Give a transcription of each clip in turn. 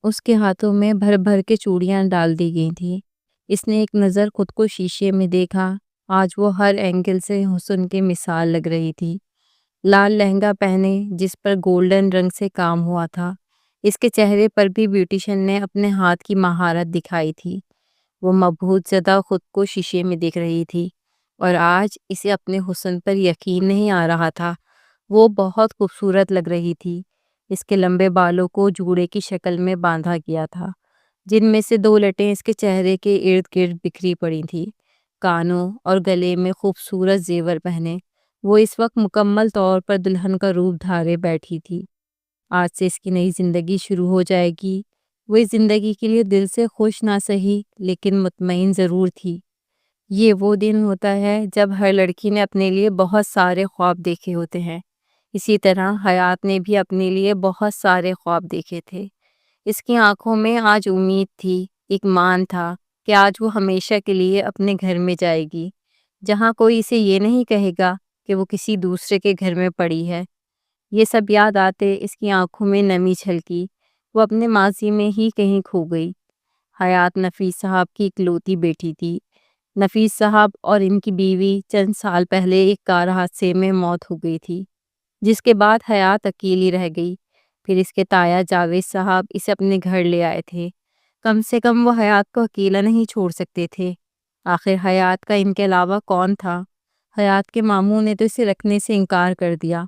اس کے ہاتھوں میں بھر بھر کے چوڑیاں ڈال دی گئی تھیں۔ اس نے ایک نظر خود کو شیشے میں دیکھا۔ آج وہ ہر اینگل سے حسن کی مثال لگ رہی تھی۔ لال لہنگا پہنے جس پر گولڈن رنگ سے کام ہوا تھا، اس کے چہرے پر بھی بیوٹیشن نے اپنے ہاتھ کی مہارت دکھائی تھی۔ وہ مبہوت زدہ خود کو شیشے میں دیکھ رہی تھی اور آج اسے اپنے حسن پر یقین نہیں آ رہا تھا۔ وہ بہت خوبصورت لگ رہی تھی۔ اس کے لمبے بالوں کو جوڑے کی شکل میں باندھا گیا تھا، جن میں سے دو لٹیں اس کے چہرے کے ارد گرد بکھری پڑی تھیں۔ کانوں اور گلے میں خوبصورت زیور پہنے وہ اس وقت مکمل طور پر دلہن کا روپ دھارے بیٹھی تھی۔ آج سے اس کی نئی زندگی شروع ہو جائے گی۔ وہ اس زندگی کے لیے دل سے خوش نہ سہی لیکن مطمئن ضرور تھی۔ یہ وہ دن ہوتا ہے جب ہر لڑکی نے اپنے لیے بہت سارے خواب دیکھے ہوتے ہیں۔ اسی طرح حیات نے بھی اپنے لیے بہت سارے خواب دیکھے تھے۔ اس کی آنکھوں میں آج امید تھی، ایک مان تھا کہ آج وہ ہمیشہ کے لیے اپنے گھر میں جائے گی، جہاں کوئی اسے یہ نہیں کہے گا کہ وہ کسی دوسرے کے گھر میں پڑی ہے۔ یہ سب یاد آتے اس کی آنکھوں میں نمی چھلکی۔ وہ اپنے ماضی میں ہی کہیں کھو گئی۔ حیات نفیس صاحب کی اکلوتی بیٹی تھی۔ نفیس صاحب اور ان کی بیوی چند سال پہلے ایک کار حادثے میں موت ہو گئی تھی، جس کے بعد حیات اکیلی رہ گئی۔ پھر اس کے تایا جاوید صاحب اسے اپنے گھر لے آئے تھے۔ کم سے کم وہ حیات کو اکیلا نہیں چھوڑ سکتے تھے۔ آخر حیات کا ان کے علاوہ کون تھا؟ حیات کے ماموں نے تو اسے رکھنے سے انکار کر دیا۔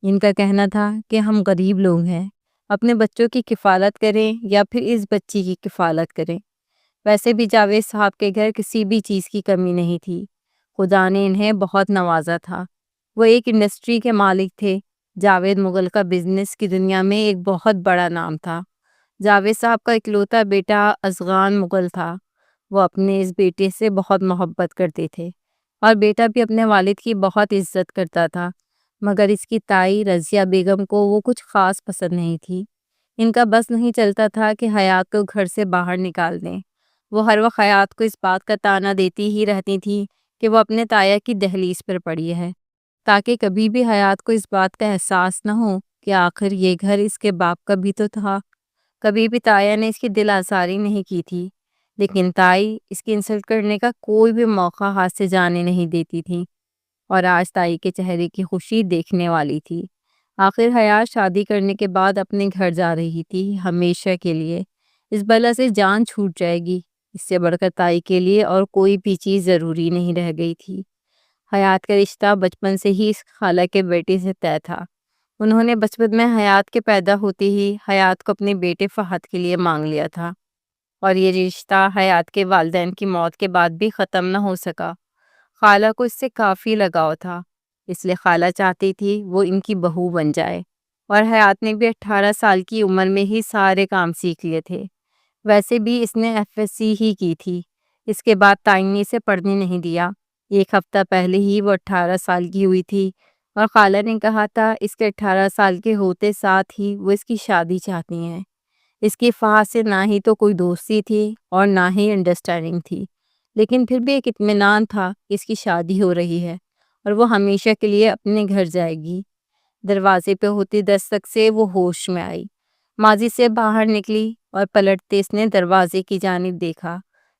ان کا کہنا تھا کہ ہم غریب لوگ ہیں، اپنے بچوں کی کفالت کریں یا پھر اس بچی کی کفالت کریں۔ ویسے بھی جاوید صاحب کے گھر کسی بھی چیز کی کمی نہیں تھی۔ خدا نے انہیں بہت نوازا تھا۔ وہ ایک انڈسٹری کے مالک تھے۔ جاوید مغل کا بزنس کی دنیا میں ایک بہت بڑا نام تھا۔ جاوید صاحب کا اکلوتا بیٹا ازغان مغل تھا۔ وہ اپنے اس بیٹے سے بہت محبت کرتے تھے اور بیٹا بھی اپنے والد کی بہت عزت کرتا تھا، مگر اس کی تائی رضیہ بیگم کو وہ کچھ خاص پسند نہیں تھی۔ ان کا بس نہیں چلتا تھا کہ حیات کو گھر سے باہر نکال دیں۔ وہ ہر وقت حیات کو اس بات کا طعنہ دیتی ہی رہتی تھی کہ وہ اپنے تایا کی دہلیز پر پڑی ہے، تاکہ کبھی بھی حیات کو اس بات کا احساس نہ ہو کہ آخر یہ گھر اس کے باپ کا بھی تو تھا۔ کبھی بھی تایا نے اس کی دل آزاری نہیں کی تھی، لیکن تائی اس کی انسلٹ کرنے کا کوئی بھی موقع ہاتھ سے جانے نہیں دیتی تھی، اور آج تائی کے چہرے کی خوشی دیکھنے والی تھی۔ آخر حیات شادی کرنے کے بعد اپنے گھر جا رہی تھی، ہمیشہ کے لیے۔ اس بلا سے جان چھوٹ جائے گی، اس سے بڑھ کر تائی کے لیے اور کوئی بھی چیز ضروری نہیں رہ گئی تھی۔ حیات کا رشتہ بچپن سے ہی اس خالہ کے بیٹے سے طے تھا۔ انہوں نے بچپن میں حیات کے پیدا ہوتے ہی حیات کو اپنے بیٹے فہد کے لیے مانگ لیا تھا، اور یہ رشتہ حیات کے والدین کی موت کے بعد بھی ختم نہ ہو سکا۔ خالہ کو اس سے کافی لگاؤ تھا، اس لیے خالہ چاہتی تھی وہ ان کی بہو بن جائے، اور حیات نے بھی 18 سال کی عمر میں ہی سارے کام سیکھ لیے تھے۔ ویسے بھی اس نے FSC ہی کی تھی۔ اس کے بعد تائی نے اسے پڑھنے نہیں دیا۔ ایک ہفتہ پہلے ہی وہ 18 سال کی ہوئی تھی، اور خالہ نے کہا تھا اس کے 18 سال کے ہوتے ساتھ ہی وہ اس کی شادی چاہتی ہیں۔ اس کی فہد سے نہ ہی تو کوئی دوستی تھی اور نہ ہی انڈرسٹینڈنگ تھی، لیکن پھر بھی ایک اطمینان تھا کہ اس کی شادی ہو رہی ہے اور وہ ہمیشہ کے لیے اپنے گھر جائے گی۔ دروازے پہ ہوتی دستک سے وہ ہوش میں آئی، ماضی سے باہر نکلی اور پلٹتے اس نے دروازے کی جانب دیکھا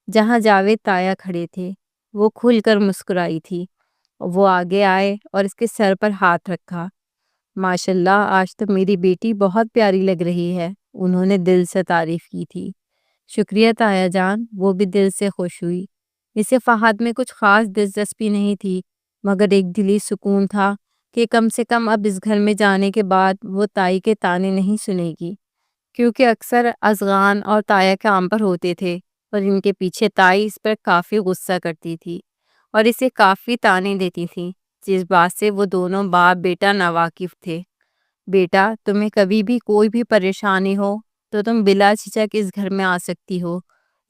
جہاں جاوید تایا کھڑے تھے۔ وہ کھل کر مسکرائی تھی۔ وہ آگے آئے اور اس کے سر پر ہاتھ رکھا۔ ماشاءاللہ، آج تو میری بیٹی بہت پیاری لگ رہی ہے، انہوں نے دل سے تعریف کی تھی۔ شکریہ تایا جان، وہ بھی دل سے خوش ہوئی۔ اسے فہد میں کچھ خاص دلچسپی نہیں تھی، مگر ایک دلی سکون تھا کہ کم سے کم اب اس گھر میں جانے کے بعد وہ تائی کے طعنے نہیں سنے گی، کیونکہ اکثر ازغان اور تایا کام پر ہوتے تھے اور ان کے پیچھے تائی اس پر کافی غصہ کرتی تھی اور اسے کافی طعنے دیتی تھی، جس بات سے وہ دونوں باپ بیٹا ناواقف تھے۔ بیٹا، تمہیں کبھی بھی کوئی بھی پریشانی ہو تو تم بلا جھجک اس گھر میں آ سکتی ہو،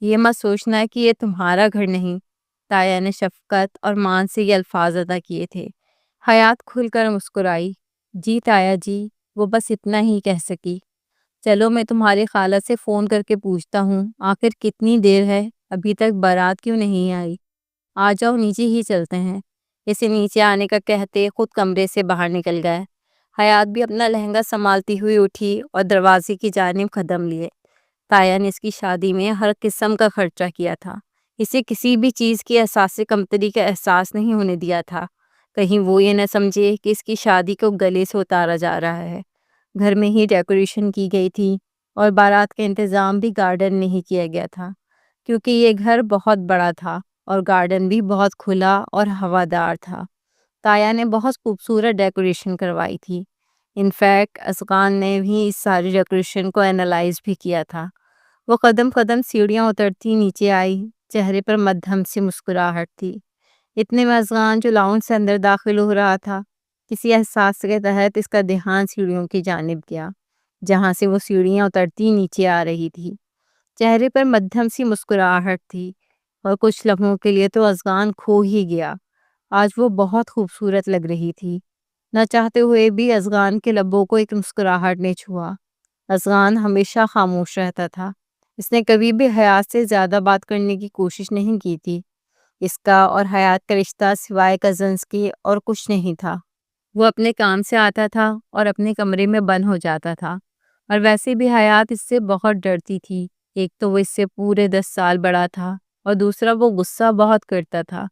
یہ مت سوچنا کہ یہ تمہارا گھر نہیں۔ تایا نے شفقت اور مان سے یہ الفاظ ادا کیے تھے۔ حیات کھل کر مسکرائی۔ جی تایا جی، وہ بس اتنا ہی کہہ سکی۔ چلو میں تمہاری خالہ سے فون کر کے پوچھتا ہوں آخر کتنی دیر ہے، ابھی تک بارات کیوں نہیں آئی۔ آ جاؤ، نیچے ہی چلتے ہیں۔ اسے نیچے آنے کا کہتے خود کمرے سے باہر نکل گئے۔ حیات بھی اپنا لہنگا سنبھالتی ہوئی اٹھی اور دروازے کی جانب قدم لیے۔ تایا نے اس کی شادی میں ہر قسم کا خرچہ کیا تھا، اسے کسی بھی چیز کی احساس کمتری کا احساس نہیں ہونے دیا تھا، کہیں وہ یہ نہ سمجھے کہ اس کی شادی کو گلے سے اتارا جا رہا ہے۔ گھر میں ہی ڈیکوریشن کی گئی تھی اور بارات کا انتظام بھی گارڈن میں ہی کیا گیا تھا، کیونکہ یہ گھر بہت بڑا تھا اور گارڈن بھی بہت کھلا اور ہوادار تھا۔ تایا نے بہت خوبصورت ڈیکوریشن کروائی تھی۔ انفیکٹ ازغان نے بھی اس ساری ڈیکوریشن کو اینالائز بھی کیا تھا۔ وہ قدم قدم سیڑھیاں اترتی نیچے آئی، چہرے پر مدھم سی مسکراہٹ تھی۔ اتنے میں ازغان جو لاؤنج سے اندر داخل ہو رہا تھا، کسی احساس کے تحت اس کا دھیان سیڑھیوں کی جانب گیا، جہاں سے وہ سیڑھیاں اترتی نیچے آ رہی تھی۔ چہرے پر مدھم سی مسکراہٹ تھی اور کچھ لمحوں کے لیے تو ازغان کھو ہی گیا۔ آج وہ بہت خوبصورت لگ رہی تھی۔ نہ چاہتے ہوئے بھی ازغان کے لبوں کو ایک مسکراہٹ نے چھوا۔ ازغان ہمیشہ خاموش رہتا تھا، اس نے کبھی بھی حیات سے زیادہ بات کرنے کی کوشش نہیں کی تھی۔ اس کا اور حیات کا رشتہ سوائے کزنس کے اور کچھ نہیں تھا۔ وہ اپنے کام سے آتا تھا اور اپنے کمرے میں بند ہو جاتا تھا، اور ویسے بھی حیات اس سے بہت ڈرتی تھی۔ ایک تو وہ اس سے پورے 10 سال بڑا تھا اور دوسرا وہ غصہ بہت کرتا تھا۔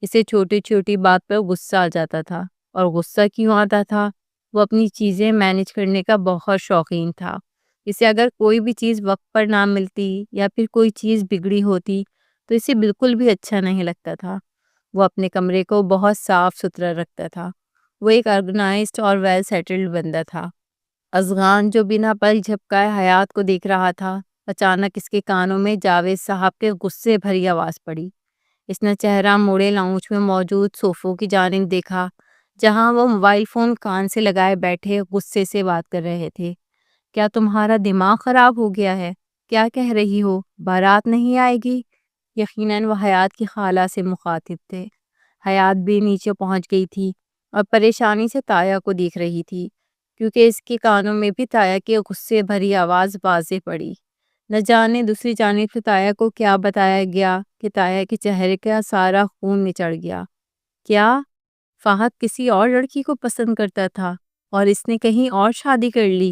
اسے چھوٹی چھوٹی بات پر غصہ آ جاتا تھا، اور غصہ کیوں آتا تھا؟ وہ اپنی چیزیں مینج کرنے کا بہت شوقین تھا۔ اسے اگر کوئی بھی چیز وقت پر نہ ملتی یا پھر کوئی چیز بگڑی ہوتی تو اسے بالکل بھی اچھا نہیں لگتا تھا۔ وہ اپنے کمرے کو بہت صاف ستھرا رکھتا تھا۔ وہ ایک آرگنائزڈ اور ویل سیٹلڈ بندہ تھا۔ ازغان جو بنا پل جھپکائے حیات کو دیکھ رہا تھا، اچانک اس کے کانوں میں جاوید صاحب کے غصے بھری آواز پڑی۔ اس نے چہرہ موڑے لاؤنج میں موجود صوفوں کی جانب دیکھا، جہاں وہ موبائل فون کان سے لگائے بیٹھے غصے سے بات کر رہے تھے۔ کیا تمہارا دماغ خراب ہو گیا ہے؟ کیا کہہ رہی ہو؟ بارات نہیں آئے گی؟ یقیناً وہ حیات کی خالہ سے مخاطب تھے۔ حیات بھی نیچے پہنچ گئی تھی اور پریشانی سے تایا کو دیکھ رہی تھی، کیونکہ اس کے کانوں میں بھی تایا کی غصے بھری آواز واضح پڑی۔ نہ جانے دوسری جانب سے تایا کو کیا بتایا گیا کہ تایا کے چہرے کا سارا خون نچڑ گیا۔ کیا فہد کسی اور لڑکی کو پسند کرتا تھا اور اس نے کہیں اور شادی کر لی؟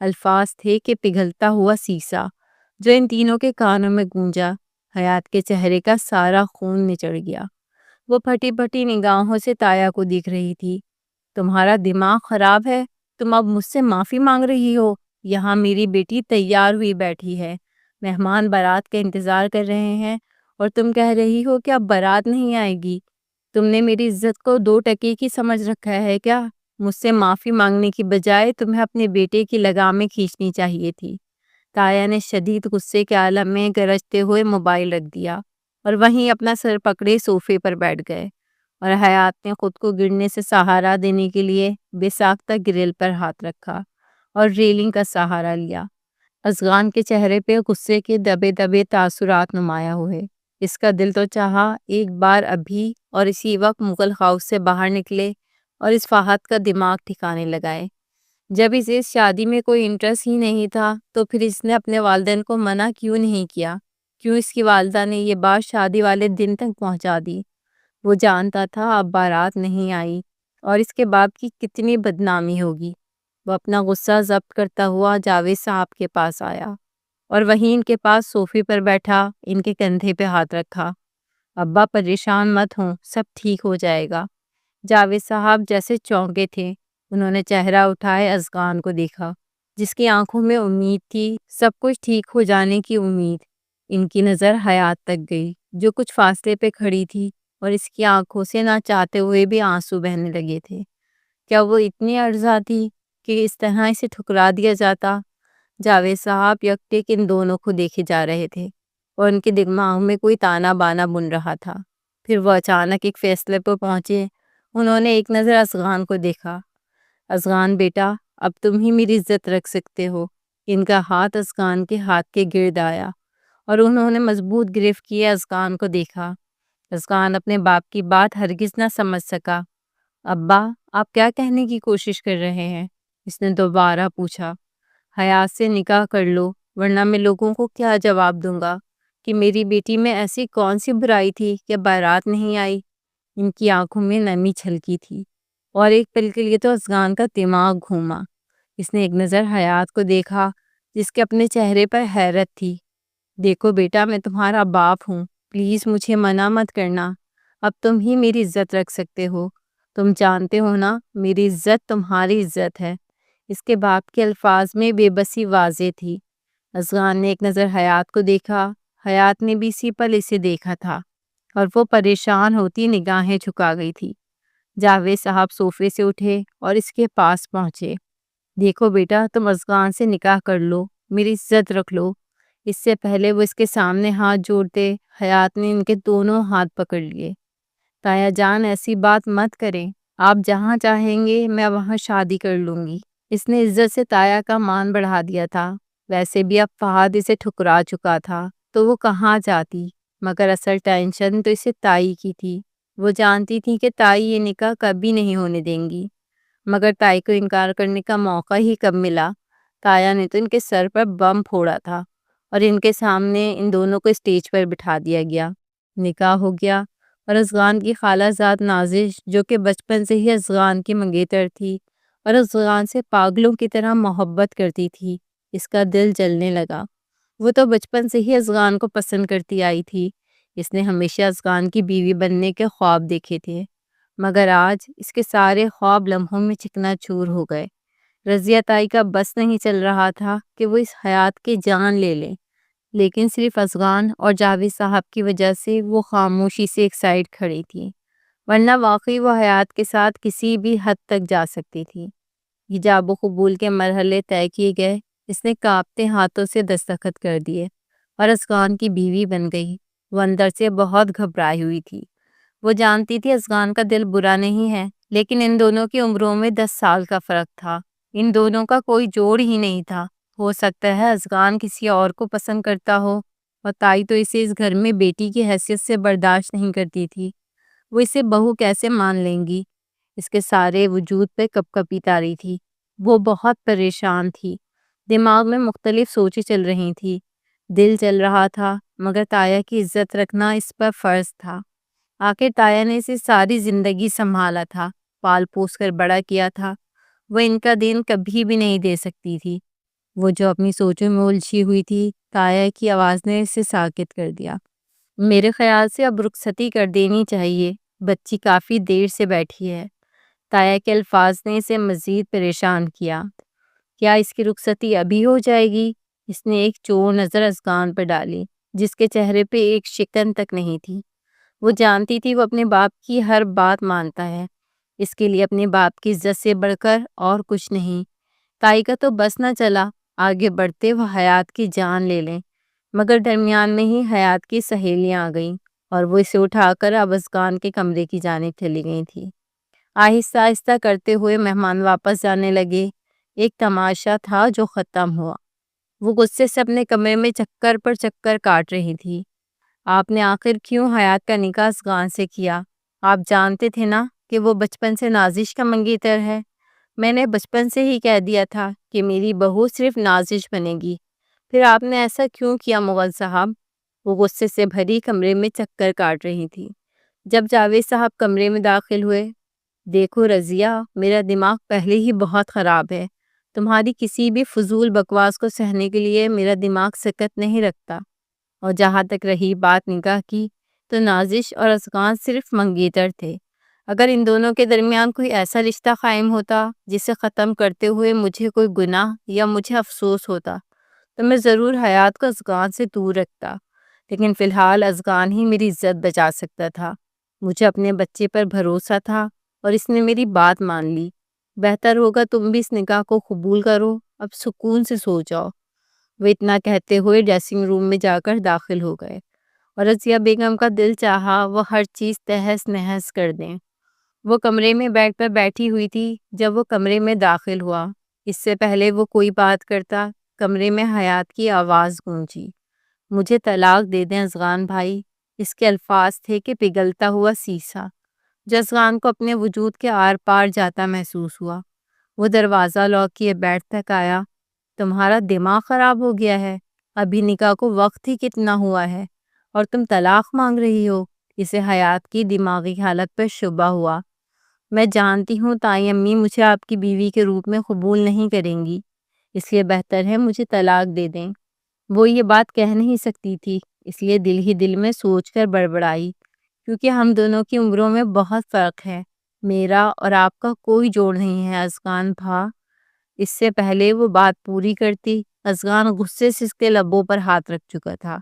الفاظ تھے کہ پگھلتا ہوا سیسا جو ان تینوں کے کانوں میں گونجا۔ حیات کے چہرے کا سارا خون نچڑ گیا۔ وہ پھٹی پھٹی نگاہوں سے تایا کو دیکھ رہی تھی۔ تمہارا دماغ خراب ہے؟ تم اب مجھ سے معافی مانگ رہی ہو؟ یہاں میری بیٹی تیار ہوئی بیٹھی ہے، مہمان بارات کا انتظار کر رہے ہیں، اور تم کہہ رہی ہو کہ اب بارات نہیں آئے گی؟ تم نے میری عزت کو 2 ٹکے کی سمجھ رکھا ہے کیا؟ مجھ سے معافی مانگنے کی بجائے تمہیں اپنے بیٹے کی لگامیں کھینچنی چاہیے تھی۔ تایا نے شدید غصے کے عالم میں گرجتے ہوئے موبائل رکھ دیا اور وہیں اپنا سر پکڑے صوفے پر بیٹھ گئے، اور حیات نے خود کو گرنے سے سہارا دینے کے لیے بے ساختہ گرل پر ہاتھ رکھا اور ریلنگ کا سہارا لیا۔ ازغان کے چہرے پہ غصے کے دبے دبے تاثرات نمایاں ہوئے۔ اس کا دل تو چاہا ایک بار ابھی اور اسی وقت مغل ہاؤس سے باہر نکلے اور اس فہد کا دماغ ٹھکانے لگائے۔ جب اسے اس شادی میں کوئی انٹرسٹ ہی نہیں تھا تو پھر اس نے اپنے والدین کو منع کیوں نہیں کیا؟ کیوں اس کی والدہ نے یہ بات شادی والے دن تک پہنچا دی؟ وہ جانتا تھا اب بارات نہیں آئی اور اس کے باپ کی کتنی بدنامی ہوگی۔ وہ اپنا غصہ ضبط کرتا ہوا جاوید صاحب کے پاس آیا اور وہیں ان کے پاس صوفے پر بیٹھا ان کے کندھے پہ ہاتھ رکھا۔ ابا پریشان مت ہوں، سب ٹھیک ہو جائے گا۔ جاوید صاحب جیسے چونکے تھے، انہوں نے چہرہ اٹھائے ازغان کو دیکھا، جس کی آنکھوں میں امید تھی، سب کچھ ٹھیک ہو جانے کی امید۔ ان کی نظر حیات تک گئی، جو کچھ فاصلے پہ کھڑی تھی، اور اس کی آنکھوں سے نہ چاہتے ہوئے بھی آنسو بہنے لگے تھے۔ کیا وہ اتنی ارزاں تھی کہ اس طرح اسے ٹھکرا دیا جاتا؟ جاوید صاحب یکٹک ان دونوں کو دیکھے جا رہے تھے اور ان کے دماغ میں کوئی تانا بانا بن رہا تھا۔ پھر وہ اچانک ایک فیصلے پر پہنچے۔ انہوں نے ایک نظر ازغان کو دیکھا۔ ازغان بیٹا، اب تم ہی میری عزت رکھ سکتے ہو۔ ان کا ہاتھ ازغان کے ہاتھ کے گرد آیا اور انہوں نے مضبوط گرفت کیے ازغان کو دیکھا۔ ازغان اپنے باپ کی بات ہرگز نہ سمجھ سکا۔ ابا، آپ کیا کہنے کی کوشش کر رہے ہیں؟ اس نے دوبارہ پوچھا۔ حیات سے نکاح کر لو، ورنہ میں لوگوں کو کیا جواب دوں گا کہ میری بیٹی میں ایسی کون سی برائی تھی کہ بارات نہیں آئی؟ ان کی آنکھوں میں نمی چھلکی تھی اور ایک پل کے لیے تو ازغان کا دماغ گھوما۔ اس نے ایک نظر حیات کو دیکھا، جس کے اپنے چہرے پر حیرت تھی۔ دیکھو بیٹا، میں تمہارا باپ ہوں، پلیز مجھے منع مت کرنا، اب تم ہی میری عزت رکھ سکتے ہو، تم جانتے ہو نا میری عزت تمہاری عزت ہے۔ اس کے باپ کے الفاظ میں بے بسی واضح تھی۔ اذغان نے ایک نظر حیات کو دیکھا، حیات نے بھی اسی پل اسے دیکھا تھا اور وہ پریشان ہوتی نگاہیں جھکا گئی تھی۔ جاوید صاحب صوفے سے اٹھے اور اس کے پاس پہنچے۔ دیکھو بیٹا، تم اذغان سے نکاح کر لو، میری عزت رکھ لو۔ اس سے پہلے وہ اس کے سامنے ہاتھ جوڑتے، حیات نے ان کے دونوں ہاتھ پکڑ لیے۔ تایا جان، ایسی بات مت کریں، آپ جہاں چاہیں گے میں وہاں شادی کر لوں گی۔ اس نے عزت سے تایا کا مان بڑھا دیا تھا۔ ویسے بھی اب فہد اسے ٹھکرا چکا تھا تو وہ کہاں جاتی، مگر اصل ٹینشن تو اسے تائی کی تھی۔ وہ جانتی تھی کہ تائی یہ نکاح کبھی نہیں ہونے دیں گی، مگر تائی کو انکار کرنے کا موقع ہی کب ملا؟ تایا نے تو ان کے سر پر بم پھوڑا تھا اور ان کے سامنے ان دونوں کو اسٹیج پر بٹھا دیا گیا۔ نکاح ہو گیا اور اذغان کی خالہ زاد نازش، جو کہ بچپن سے ہی اذغان کی منگیتر تھی اور اذغان سے پاگلوں کی طرح محبت کرتی تھی، اس کا دل جلنے لگا۔ وہ تو بچپن سے ہی اذغان کو پسند کرتی آئی تھی، اس نے ہمیشہ اذغان کی بیوی بننے کے خواب دیکھے تھے، مگر آج اس کے سارے خواب لمحوں میں چکنا چور ہو گئے۔ رضیہ تائی کا بس نہیں چل رہا تھا کہ وہ اس حیات کی جان لے لیں، لیکن صرف اذغان اور جاوید صاحب کی وجہ سے وہ خاموشی سے ایک سائیڈ کھڑی تھی، ورنہ واقعی وہ حیات کے ساتھ کسی بھی حد تک جا سکتی تھی۔ ایجاب و قبول کے مرحلے طے کیے گئے، اس نے کانپتے ہاتھوں سے دستخط کر دیے اور اذغان کی بیوی بن گئی۔ وہ اندر سے بہت گھبرائی ہوئی تھی۔ وہ جانتی تھی اذغان کا دل برا نہیں ہے، لیکن ان دونوں کی عمروں میں 10 سال کا فرق تھا، ان دونوں کا کوئی جوڑ ہی نہیں تھا۔ ہو سکتا ہے اذغان کسی اور کو پسند کرتا ہو، اور تائی تو اسے اس گھر میں بیٹی کی حیثیت سے برداشت نہیں کرتی تھی۔ وہ اسے بہو کیسے مان لیں گی؟ اس کے سارے وجود پہ کپ کپی طاری تھی۔ وہ بہت پریشان تھی، دماغ میں مختلف سوچیں چل رہی تھی، دل چل رہا تھا، مگر تایا کی عزت رکھنا اس پر فرض تھا۔ آخر تایا نے اسے ساری زندگی سنبھالا تھا، پال پوس کر بڑا کیا تھا، وہ ان کا دین کبھی بھی نہیں دے سکتی تھی۔ وہ جو اپنی سوچوں میں الجھی ہوئی تھی، تایا کی آواز نے اسے ساکت کر دیا۔ میرے خیال سے اب رخصتی کر دینی چاہیے، بچی کافی دیر سے بیٹھی ہے۔ تایا کے الفاظ نے اسے مزید پریشان کیا۔ کیا اس کی رخصتی ابھی ہو جائے گی؟ اس نے ایک چور نظر اذغان پر ڈالی، جس کے چہرے پہ ایک شکن تک نہیں تھی۔ وہ جانتی تھی وہ اپنے باپ کی ہر بات مانتا ہے، اس کے لیے اپنے باپ کی عزت سے بڑھ کر اور کچھ نہیں۔ تائی کا تو بس نہ چلا آگے بڑھتے وہ حیات کی جان لے لیں، مگر درمیان میں ہی حیات کی سہیلیاں آ گئیں اور وہ اسے اٹھا کر اب اذغان کے کمرے کی جانب چلی گئی تھی۔ آہستہ آہستہ کرتے ہوئے مہمان واپس جانے لگے۔ ایک تماشا تھا جو ختم ہوا۔ وہ غصے سے اپنے کمرے میں چکر پر چکر کاٹ رہی تھی۔ آپ نے آخر کیوں حیات کا نکاح اذغان سے کیا؟ آپ جانتے تھے نا کہ وہ بچپن سے نازش کا منگیتر ہے۔ میں نے بچپن سے ہی کہہ دیا تھا کہ میری بہو صرف نازش بنے گی، پھر آپ نے ایسا کیوں کیا مغل صاحب؟ وہ غصے سے بھری کمرے میں چکر کاٹ رہی تھی۔ جب جاوید صاحب کمرے میں داخل ہوئے، دیکھو رضیہ، میرا دماغ پہلے ہی بہت خراب ہے، تمہاری کسی بھی فضول بکواس کو سہنے کے لیے میرا دماغ سکت نہیں رکھتا۔ اور جہاں تک رہی بات نکاح کی، تو نازش اور اذغان صرف منگیتر تھے۔ اگر ان دونوں کے درمیان کوئی ایسا رشتہ قائم ہوتا جسے ختم کرتے ہوئے مجھے کوئی گناہ یا مجھے افسوس ہوتا، تو میں ضرور حیات کو اذغان سے دور رکھتا، لیکن فی الحال اذغان ہی میری عزت بچا سکتا تھا۔ مجھے اپنے بچے پر بھروسہ تھا اور اس نے میری بات مان لی۔ بہتر ہوگا تم بھی اس نکاح کو قبول کرو، اب سکون سے سو جاؤ۔ وہ اتنا کہتے ہوئے ڈریسنگ روم میں جا کر داخل ہو گئے، اور رضیہ بیگم کا دل چاہا وہ ہر چیز تہس نہس کر دیں۔ وہ کمرے میں بیڈ پر بیٹھی ہوئی تھی جب وہ کمرے میں داخل ہوا۔ اس سے پہلے وہ کوئی بات کرتا، کمرے میں حیات کی آواز گونجی، مجھے طلاق دے دیں اذغان بھائی۔ اس کے الفاظ تھے کہ پگھلتا ہوا سیسا، جو اذغان کو اپنے وجود کے آر پار جاتا محسوس ہوا۔ وہ دروازہ لاک کیے بیڈ تک آیا۔ تمہارا دماغ خراب ہو گیا ہے؟ ابھی نکاح کو وقت ہی کتنا ہوا ہے اور تم طلاق مانگ رہی ہو؟ اسے حیات کی دماغی حالت پر شبہ ہوا۔ میں جانتی ہوں تائی امی مجھے آپ کی بیوی کے روپ میں قبول نہیں کریں گی، اس لیے بہتر ہے مجھے طلاق دے دیں۔ وہ یہ بات کہہ نہیں سکتی تھی، اس لیے دل ہی دل میں سوچ کر بڑبڑائی، کیونکہ ہم دونوں کی عمروں میں بہت فرق ہے۔ میرا اور آپ کا کوئی جوڑ نہیں ہے ازغان بھا۔ اس سے پہلے وہ بات پوری کرتی، ازغان غصے سے اس کے لبوں پر ہاتھ رکھ چکا تھا۔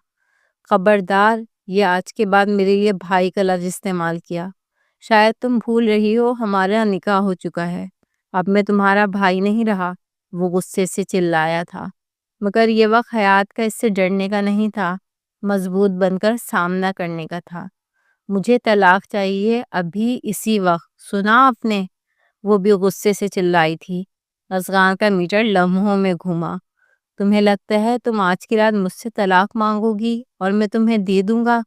خبردار، یہ آج کے بعد میرے لیے بھائی کا لفظ استعمال کیا۔ شاید تم بھول رہی ہو ہمارا نکاح ہو چکا ہے، اب میں تمہارا بھائی نہیں رہا، وہ غصے سے چلایا تھا۔ مگر یہ وقت حیات کا اس سے ڈرنے کا نہیں تھا، مضبوط بن کر سامنا کرنے کا تھا۔ مجھے طلاق چاہیے ابھی اسی وقت، سنا آپ نے؟ وہ بھی غصے سے چلائی تھی۔ ازغان کا میٹر لمحوں میں گھوما۔ تمہیں لگتا ہے تم آج کی رات مجھ سے طلاق مانگو گی اور میں تمہیں دے دوں گا؟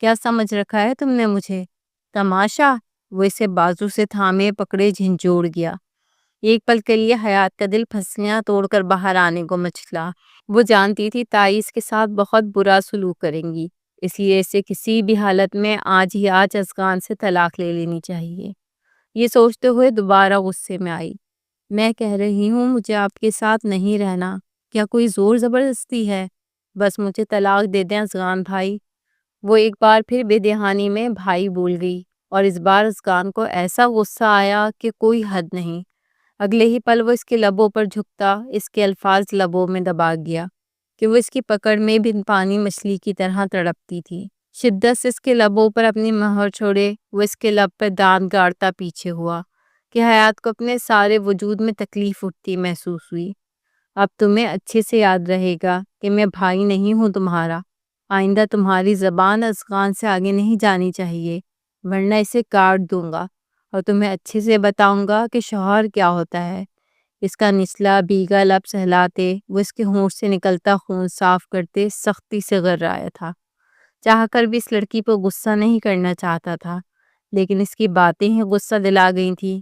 کیا سمجھ رکھا ہے تم نے مجھے؟ تماشا؟ وہ اسے بازو سے تھامے پکڑے جھنجھوڑ گیا۔ ایک پل کے لیے حیات کا دل پھنسیاں توڑ کر باہر آنے کو مچلا۔ وہ جانتی تھی تائی اس کے ساتھ بہت برا سلوک کریں گی، اس لیے اسے کسی بھی حالت میں آج ہی آج ازغان سے طلاق لے لینی چاہیے۔ یہ سوچتے ہوئے دوبارہ غصے میں آئی۔ میں کہہ رہی ہوں مجھے آپ کے ساتھ نہیں رہنا، کیا کوئی زور زبردستی ہے؟ بس مجھے طلاق دے دیں ازغان بھائی۔ وہ ایک بار پھر بے دہانی میں بھائی بول گئی، اور اس بار ازغان کو ایسا غصہ آیا کہ کوئی حد نہیں۔ اگلے ہی پل وہ اس کے لبوں پر جھکتا، اس کے الفاظ لبوں میں دبا گیا کہ وہ اس کی پکڑ میں بن پانی مچھلی کی طرح تڑپتی تھی۔ شدت سے اس کے لبوں پر اپنی مہر چھوڑے وہ اس کے لب پر دانت گاڑتا پیچھے ہوا کہ حیات کو اپنے سارے وجود میں تکلیف اٹھتی محسوس ہوئی۔ اب تمہیں اچھے سے یاد رہے گا کہ میں بھائی نہیں ہوں تمہارا۔ آئندہ تمہاری زبان ازغان سے آگے نہیں جانی چاہیے، ورنہ اسے کاٹ دوں گا، اور تمہیں اچھے سے بتاؤں گا کہ شوہر کیا ہوتا ہے۔ اس کا نچلا بھیگا لب سہلاتے وہ اس کے ہونٹ سے نکلتا خون صاف کرتے سختی سے غرایا تھا۔ چاہ کر بھی اس لڑکی پر غصہ نہیں کرنا چاہتا تھا، لیکن اس کی باتیں ہی غصہ دلا گئی تھی۔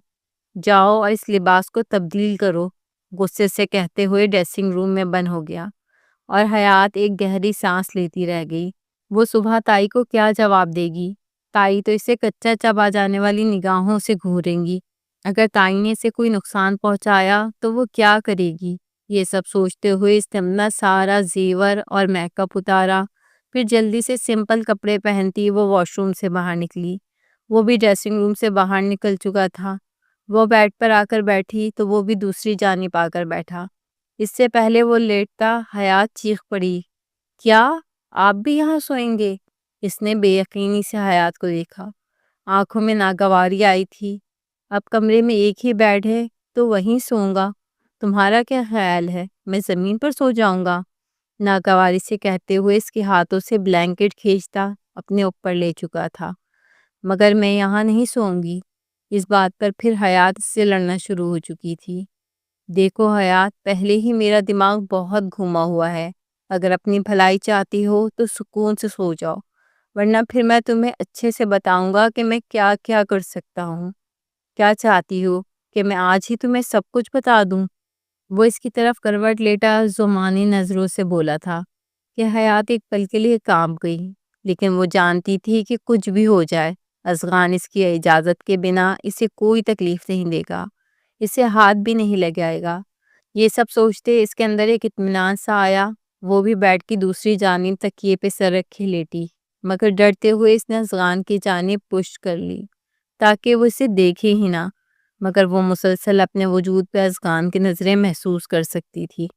جاؤ اور اس لباس کو تبدیل کرو، غصے سے کہتے ہوئے ڈریسنگ روم میں بند ہو گیا، اور حیات ایک گہری سانس لیتی رہ گئی۔ وہ صبح تائی کو کیا جواب دے گی؟ تائی تو اسے کچا چبا جانے والی نگاہوں سے گھوریں گی۔ اگر تائی نے اسے کوئی نقصان پہنچایا تو وہ کیا کرے گی؟ یہ سب سوچتے ہوئے اس نے اپنا سارا زیور اور میک اپ اتارا، پھر جلدی سے سمپل کپڑے پہنتی وہ واش روم سے باہر نکلی۔ وہ بھی ڈریسنگ روم سے باہر نکل چکا تھا۔ وہ بیڈ پر آ کر بیٹھی تو وہ بھی دوسری جانب آ کر بیٹھا۔ اس سے پہلے وہ لیٹتا حیات چیخ پڑی، کیا آپ بھی یہاں سوئیں گے؟ اس نے بے یقینی سے حیات کو دیکھا، آنکھوں میں ناگواری آئی تھی۔ اب کمرے میں ایک ہی بیڈ ہے تو وہیں سوؤں گا، تمہارا کیا خیال ہے میں زمین پر سو جاؤں گا؟ ناگواری سے کہتے ہوئے اس کے ہاتھوں سے بلینکٹ کھینچتا اپنے اوپر لے چکا تھا۔ مگر میں یہاں نہیں سوؤں گی۔ اس بات پر پھر حیات اس سے لڑنا شروع ہو چکی تھی۔ دیکھو حیات، پہلے ہی میرا دماغ بہت گھوما ہوا ہے، اگر اپنی بھلائی چاہتی ہو تو سکون سے سو جاؤ، ورنہ پھر میں تمہیں اچھے سے بتاؤں گا کہ میں کیا کیا کر سکتا ہوں۔ کیا چاہتی ہو کہ میں آج ہی تمہیں سب کچھ بتا دوں؟ وہ اس کی طرف کروٹ لیٹا زمانی نظروں سے بولا تھا کہ حیات ایک پل کے لیے کانپ گئی، لیکن وہ جانتی تھی کہ کچھ بھی ہو جائے ازغان اس کی اجازت کے بنا اسے کوئی تکلیف نہیں دے گا، اسے ہاتھ بھی نہیں لگائے گا۔ یہ سب سوچتے اس کے اندر ایک اطمینان سا آیا۔ وہ بھی بیڈ کی دوسری جانب تکیے پہ سر رکھے لیٹی، مگر ڈرتے ہوئے اس نے ازغان کی جانب پشت کر لی تاکہ وہ اسے دیکھے ہی نہ، مگر وہ مسلسل اپنے وجود پہ ازغان کی نظریں محسوس کر سکتی تھی۔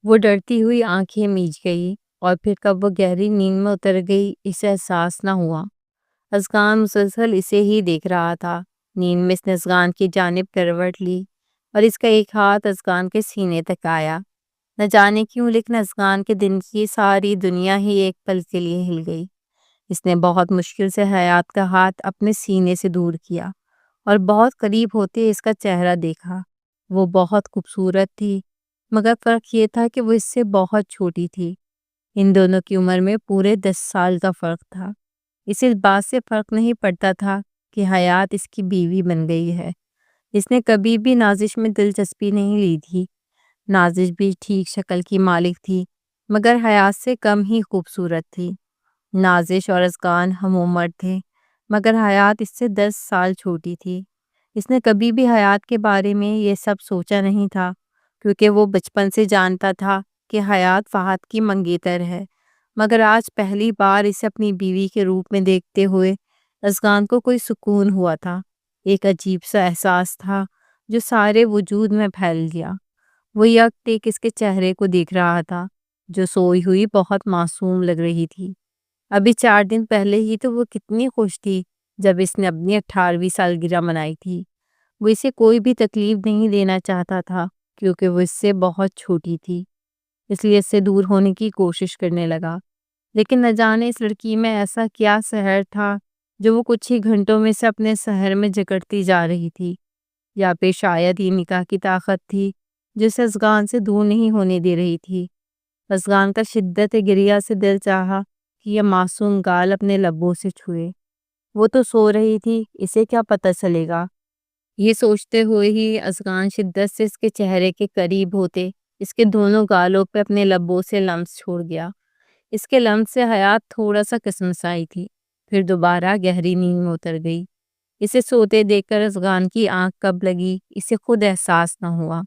وہ ڈرتی ہوئی آنکھیں میچ گئی، اور پھر کب وہ گہری نیند میں اتر گئی اسے احساس نہ ہوا۔ ازغان مسلسل اسے ہی دیکھ رہا تھا۔ نیند میں اس نے ازغان کی جانب کروٹ لی، اور اس کا ایک ہاتھ ازغان کے سینے تک آیا۔ نہ جانے کیوں لیکن ازغان کے دن کی ساری دنیا ہی ایک پل کے لیے ہل گئی۔ اس نے بہت مشکل سے حیات کا ہاتھ اپنے سینے سے دور کیا، اور بہت قریب ہوتے اس کا چہرہ دیکھا۔ وہ بہت خوبصورت تھی، مگر فرق یہ تھا کہ وہ اس سے بہت چھوٹی تھی۔ ان دونوں کی عمر میں پورے 10 سال کا فرق تھا۔ اسے اس بات سے فرق نہیں پڑتا تھا کہ حیات اس کی بیوی بن گئی ہے۔ اس نے کبھی بھی نازش میں دلچسپی نہیں لی تھی۔ نازش بھی ٹھیک شکل کی مالک تھی، مگر حیات سے کم ہی خوبصورت تھی۔ نازش اور ازغان ہم عمر تھے، مگر حیات اس سے 10 سال چھوٹی تھی۔ اس نے کبھی بھی حیات کے بارے میں یہ سب سوچا نہیں تھا۔ کیونکہ وہ بچپن سے جانتا تھا کہ حیات فہد کی منگیتر ہے، مگر آج پہلی بار اسے اپنی بیوی کے روپ میں دیکھتے ہوئے اذغان کو کوئی سکون ہوا تھا۔ ایک عجیب سا احساس تھا جو سارے وجود میں پھیل گیا۔ وہ یک ٹک اس کے چہرے کو دیکھ رہا تھا جو سوئی ہوئی بہت معصوم لگ رہی تھی۔ ابھی 4 دن پہلے ہی تو وہ کتنی خوش تھی جب اس نے اپنی 18ویں سالگرہ منائی تھی۔ وہ اسے کوئی بھی تکلیف نہیں دینا چاہتا تھا کیونکہ وہ اس سے بہت چھوٹی تھی، اس لیے اس سے دور ہونے کی کوشش کرنے لگا۔ لیکن نہ جانے اس لڑکی میں ایسا کیا سحر تھا جو وہ کچھ ہی گھنٹوں میں سے اپنے سحر میں جکڑتی جا رہی تھی، یا پھر شاید یہ نکاح کی طاقت تھی جو اسے اذغان سے دور نہیں ہونے دے رہی تھی۔ اذغان کا شدت گریہ سے دل چاہا کہ یہ معصوم گال اپنے لبوں سے چھوئے۔ وہ تو سو رہی تھی، اسے کیا پتہ چلے گا۔ یہ سوچتے ہوئے ہی اذغان شدت سے اس کے چہرے کے قریب ہوتے اس کے دونوں گالوں پہ اپنے لبوں سے لمس چھوڑ گیا۔ اس کے لمس سے حیات تھوڑا سا کسمسائی تھی، پھر دوبارہ گہری نیند میں اتر گئی۔ اسے سوتے دیکھ کر اذغان کی آنکھ کب لگی اسے خود احساس نہ ہوا۔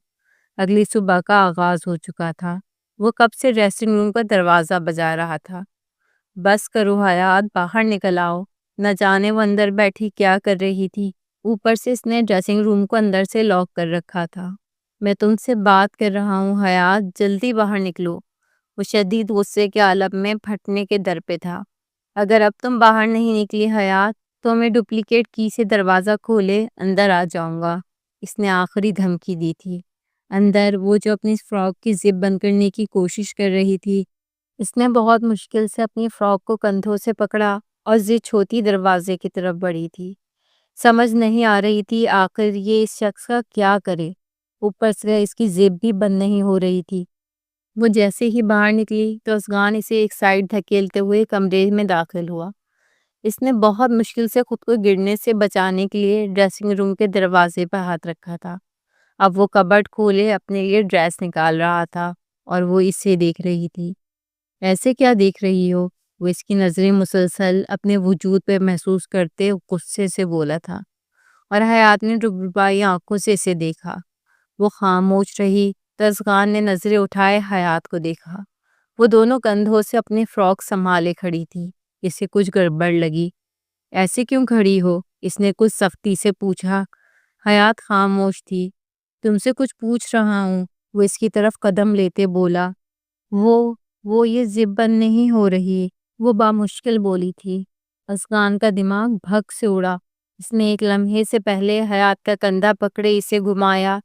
اگلی صبح کا آغاز ہو چکا تھا۔ وہ کب سے ڈریسنگ روم کا دروازہ بجا رہا تھا۔ بس کرو حیات، باہر نکل آؤ۔ نہ جانے وہ اندر بیٹھی کیا کر رہی تھی، اوپر سے اس نے ڈریسنگ روم کو اندر سے لاک کر رکھا تھا۔ میں تم سے بات کر رہا ہوں حیات، جلدی باہر نکلو۔ وہ شدید غصے کے عالم میں پھٹنے کے در پہ تھا۔ اگر اب تم باہر نہیں نکلی حیات تو میں ڈپلیکیٹ کی سے دروازہ کھولے اندر آ جاؤں گا، اس نے آخری دھمکی دی تھی۔ اندر وہ جو اپنی فراک کی زپ بند کرنے کی کوشش کر رہی تھی، اس نے بہت مشکل سے اپنی فراک کو کندھوں سے پکڑا اور زپ چھوٹی دروازے کی طرف بڑھی تھی۔ سمجھ نہیں آ رہی تھی آخر یہ اس شخص کا کیا کرے، اوپر سے اس کی زپ بھی بند نہیں ہو رہی تھی۔ وہ جیسے ہی باہر نکلی تو اذغان اسے ایک سائیڈ دھکیلتے ہوئے کمرے میں داخل ہوا۔ اس نے بہت مشکل سے خود کو گرنے سے بچانے کے لیے ڈریسنگ روم کے دروازے پر ہاتھ رکھا تھا۔ اب وہ کبرڈ کھولے اپنے لیے ڈریس نکال رہا تھا اور وہ اسے دیکھ رہی تھی۔ ایسے کیا دیکھ رہی ہو؟ وہ اس کی نظریں مسلسل اپنے وجود پہ محسوس کرتے غصے سے بولا تھا، اور حیات نے ڈبڈبائی آنکھوں سے اسے دیکھا۔ وہ خاموش رہی تو اذغان نے نظریں اٹھائے حیات کو دیکھا۔ وہ دونوں کندھوں سے اپنی فراک سنبھالے کھڑی تھی۔ اسے کچھ گڑبڑ لگی۔ ایسے کیوں کھڑی ہو؟ اس نے کچھ سختی سے پوچھا۔ حیات خاموش تھی۔ تم سے کچھ پوچھ رہا ہوں، وہ اس کی طرف قدم لیتے بولا۔ وہ یہ زپ بند نہیں ہو رہی، وہ بامشکل بولی تھی۔ اذغان کا دماغ بھگ سے اڑا۔ اس نے ایک لمحے سے پہلے حیات کا کندھا پکڑے اسے گھمایا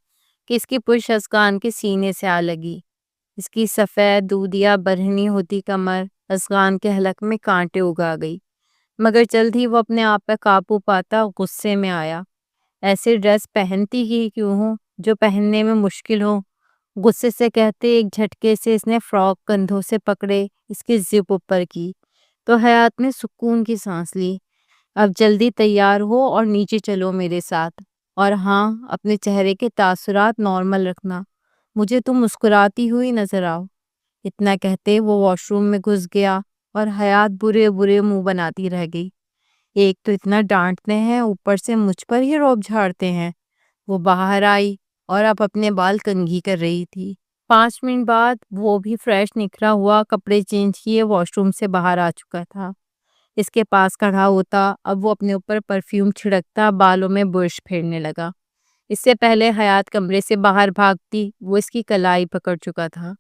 کہ اس کی پشت اذغان کے سینے سے آ لگی۔ اس کی سفید دودیا برہنی ہوتی کمر اذغان کے حلق میں کانٹے اگا گئی، مگر جلد ہی وہ اپنے آپ پہ قابو پاتا غصے میں آیا۔ ایسے ڈریس پہنتی ہی کیوں ہوں جو پہننے میں مشکل ہو؟ غصے سے کہتے ایک جھٹکے سے اس نے فراک کندھوں سے پکڑے اس کی زپ اوپر کی تو حیات نے سکون کی سانس لی۔ اب جلدی تیار ہو اور نیچے چلو میرے ساتھ، اور ہاں اپنے چہرے کے تاثرات نارمل رکھنا، مجھے تم مسکراتی ہوئی نظر آؤ۔ اتنا کہتے وہ واش روم میں گھس گیا اور حیات برے برے منہ بناتی رہ گئی۔ ایک تو اتنا ڈانٹتے ہیں، اوپر سے مجھ پر ہی روب جھاڑتے ہیں۔ وہ باہر آئی اور اب اپنے بال کنگھی کر رہی تھی۔ 5 منٹ بعد وہ بھی فریش نکھرا ہوا کپڑے چینج کیے واش روم سے باہر آ چکا تھا۔ اس کے پاس کھڑا ہوتا اب وہ اپنے اوپر پرفیوم چھڑکتا بالوں میں برش پھیرنے لگا۔ اس سے پہلے حیات کمرے سے باہر بھاگتی وہ اس کی کلائی پکڑ چکا تھا۔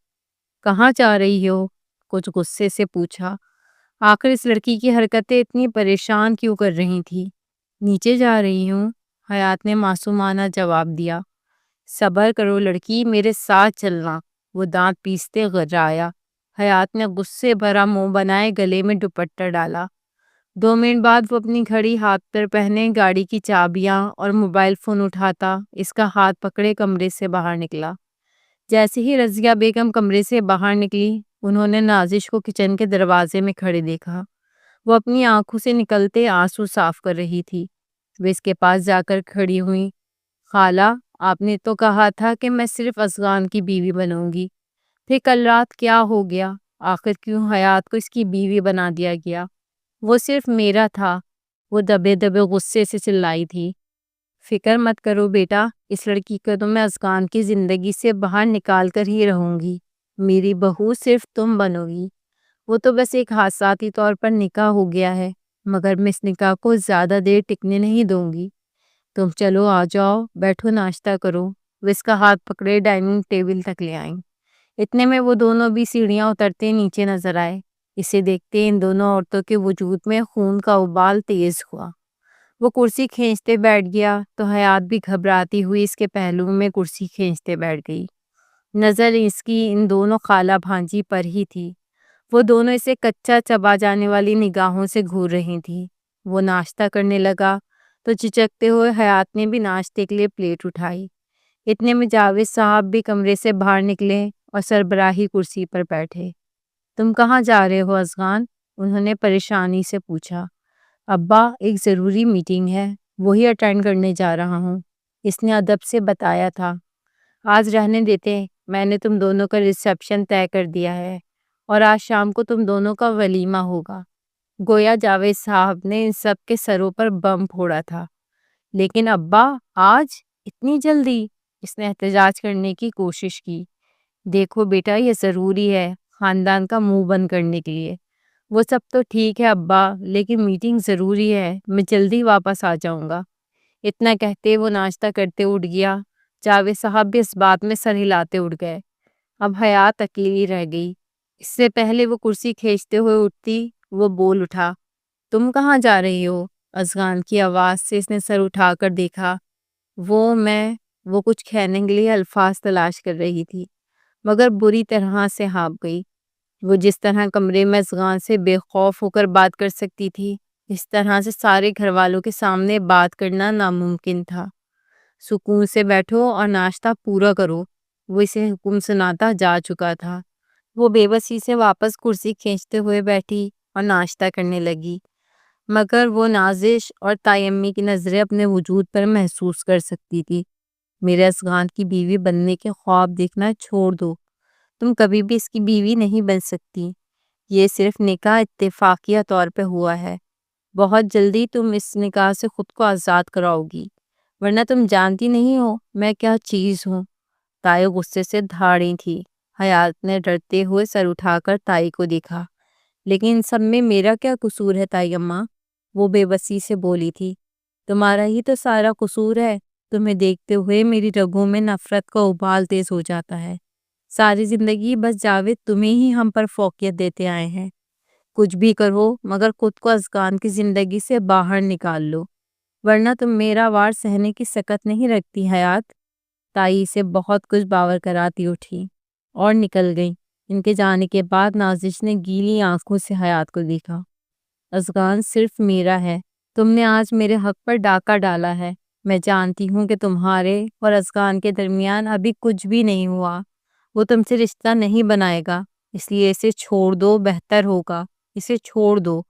کہاں جا رہی ہو؟ کچھ غصے سے پوچھا۔ آخر اس لڑکی کی حرکتیں اتنی پریشان کیوں کر رہی تھی؟ نیچے جا رہی ہوں، حیات نے معصومانہ جواب دیا۔ صبر کرو لڑکی، میرے ساتھ چلنا، وہ دانت پیستے غرایا۔ حیات نے غصے بھرا منہ بنائے گلے میں دوپٹہ ڈالا۔ 2 منٹ بعد وہ اپنی گھڑی ہاتھ پر پہنے گاڑی کی چابیاں اور موبائل فون اٹھاتا اس کا ہاتھ پکڑے کمرے سے باہر نکلا۔ جیسے ہی رضیہ بیگم کمرے سے باہر نکلی انہوں نے نازش کو کچن کے دروازے میں کھڑے دیکھا۔ وہ اپنی آنکھوں سے نکلتے آنسو صاف کر رہی تھی۔ وہ اس کے پاس جا کر کھڑی ہوئی۔ خالہ، آپ نے تو کہا تھا کہ میں صرف اذغان کی بیوی بنوں گی، پھر کل رات کیا ہو گیا؟ آخر کیوں حیات کو اس کی بیوی بنا دیا گیا؟ وہ صرف میرا تھا، وہ دبے دبے غصے سے چلائی تھی۔ فکر مت کرو بیٹا، اس لڑکی کو تو میں ازغان کی زندگی سے باہر نکال کر ہی رہوں گی، میری بہو صرف تم بنو گی۔ وہ تو بس ایک حادثاتی طور پر نکاح ہو گیا ہے، مگر میں اس نکاح کو زیادہ دیر ٹکنے نہیں دوں گی۔ تم چلو آ جاؤ، بیٹھو ناشتہ کرو۔ وہ اس کا ہاتھ پکڑے ڈائننگ ٹیبل تک لے آئیں۔ اتنے میں وہ دونوں بھی سیڑھیاں اترتے نیچے نظر آئے۔ اسے دیکھتے ان دونوں عورتوں کے وجود میں خون کا ابال تیز ہوا۔ وہ کرسی کھینچتے بیٹھ گیا تو حیات بھی گھبراتی ہوئی اس کے پہلو میں کرسی کھینچتے بیٹھ گئی۔ نظر اس کی ان دونوں خالہ بھانجی پر ہی تھی۔ وہ دونوں اسے کچا چبا جانے والی نگاہوں سے گھور رہی تھی۔ وہ ناشتہ کرنے لگا تو چچکتے ہوئے حیات نے بھی ناشتے کے لیے پلیٹ اٹھائی۔ اتنے میں جاوید صاحب بھی کمرے سے باہر نکلے اور سربراہی کرسی پر بیٹھے۔ تم کہاں جا رہے ہو ازغان؟ انہوں نے پریشانی سے پوچھا۔ ابا، ایک ضروری میٹنگ ہے، وہی اٹینڈ کرنے جا رہا ہوں، اس نے ادب سے بتایا تھا۔ آج رہنے دیتے، میں نے تم دونوں کا ریسیپشن طے کر دیا ہے اور آج شام کو تم دونوں کا ولیمہ ہوگا۔ گویا جاوید صاحب نے ان سب کے سروں پر بم پھوڑا تھا۔ لیکن ابا، آج اتنی جلدی؟ اس نے احتجاج کرنے کی کوشش کی۔ دیکھو بیٹا، یہ ضروری ہے خاندان کا منہ بند کرنے کے لیے۔ وہ سب تو ٹھیک ہے ابا، لیکن میٹنگ ضروری ہے، میں جلدی واپس آ جاؤں گا۔ اتنا کہتے وہ ناشتہ کرتے اٹھ گیا۔ جاوید صاحب بھی اس بات میں سر ہلاتے اٹھ گئے۔ اب حیات اکیلی رہ گئی۔ اس سے پہلے وہ کرسی کھینچتے ہوئے اٹھتی، وہ بول اٹھا۔ تم کہاں جا رہی ہو؟ ازغان کی آواز سے اس نے سر اٹھا کر دیکھا۔ وہ کچھ کہنے کے لیے الفاظ تلاش کر رہی تھی، مگر بری طرح سے ہانپ گئی۔ وہ جس طرح کمرے میں ازغان سے بے خوف ہو کر بات کر سکتی تھی، اس طرح سے سارے گھر والوں کے سامنے بات کرنا ناممکن تھا۔ سکون سے بیٹھو اور ناشتہ پورا کرو، وہ اسے حکم سناتا جا چکا تھا۔ وہ بے بسی سے واپس کرسی کھینچتے ہوئے بیٹھی اور ناشتہ کرنے لگی، مگر وہ نازش اور تایمی کی نظریں اپنے وجود پر محسوس کر سکتی تھی۔ میرے ازغان کی بیوی بننے کے خواب دیکھنا چھوڑ دو، تم کبھی بھی اس کی بیوی نہیں بن سکتی۔ یہ صرف نکاح اتفاقیہ طور پہ ہوا ہے، بہت جلدی تم اس نکاح سے خود کو آزاد کراؤ گی، ورنہ تم جانتی نہیں ہو میں کیا چیز ہوں۔ تائی غصے سے دھاڑی تھی۔ حیات نے ڈرتے ہوئے سر اٹھا کر تائی کو دیکھا۔ لیکن ان سب میں میرا کیا قصور ہے تائی اماں؟ وہ بے بسی سے بولی تھی۔ تمہارا ہی تو سارا قصور ہے، تمہیں دیکھتے ہوئے میری رگوں میں نفرت کا ابال تیز ہو جاتا ہے۔ ساری زندگی بس جاوید تمہیں ہی ہم پر فوقیت دیتے آئے ہیں۔ کچھ بھی کرو مگر خود کو ازغان کی زندگی سے باہر نکال لو، ورنہ تم میرا وار سہنے کی سکت نہیں رکھتی حیات۔ تائی سے بہت کچھ باور کراتی اٹھی اور نکل گئی۔ ان کے جانے کے بعد نازش نے گیلی آنکھوں سے حیات کو دیکھا۔ ازغان صرف میرا ہے، تم نے آج میرے حق پر ڈاکہ ڈالا ہے۔ میں جانتی ہوں کہ تمہارے اور ازغان کے درمیان ابھی کچھ بھی نہیں ہوا، وہ تم سے رشتہ نہیں بنائے گا، اس لیے اسے چھوڑ دو، بہتر ہوگا، اسے چھوڑ دو۔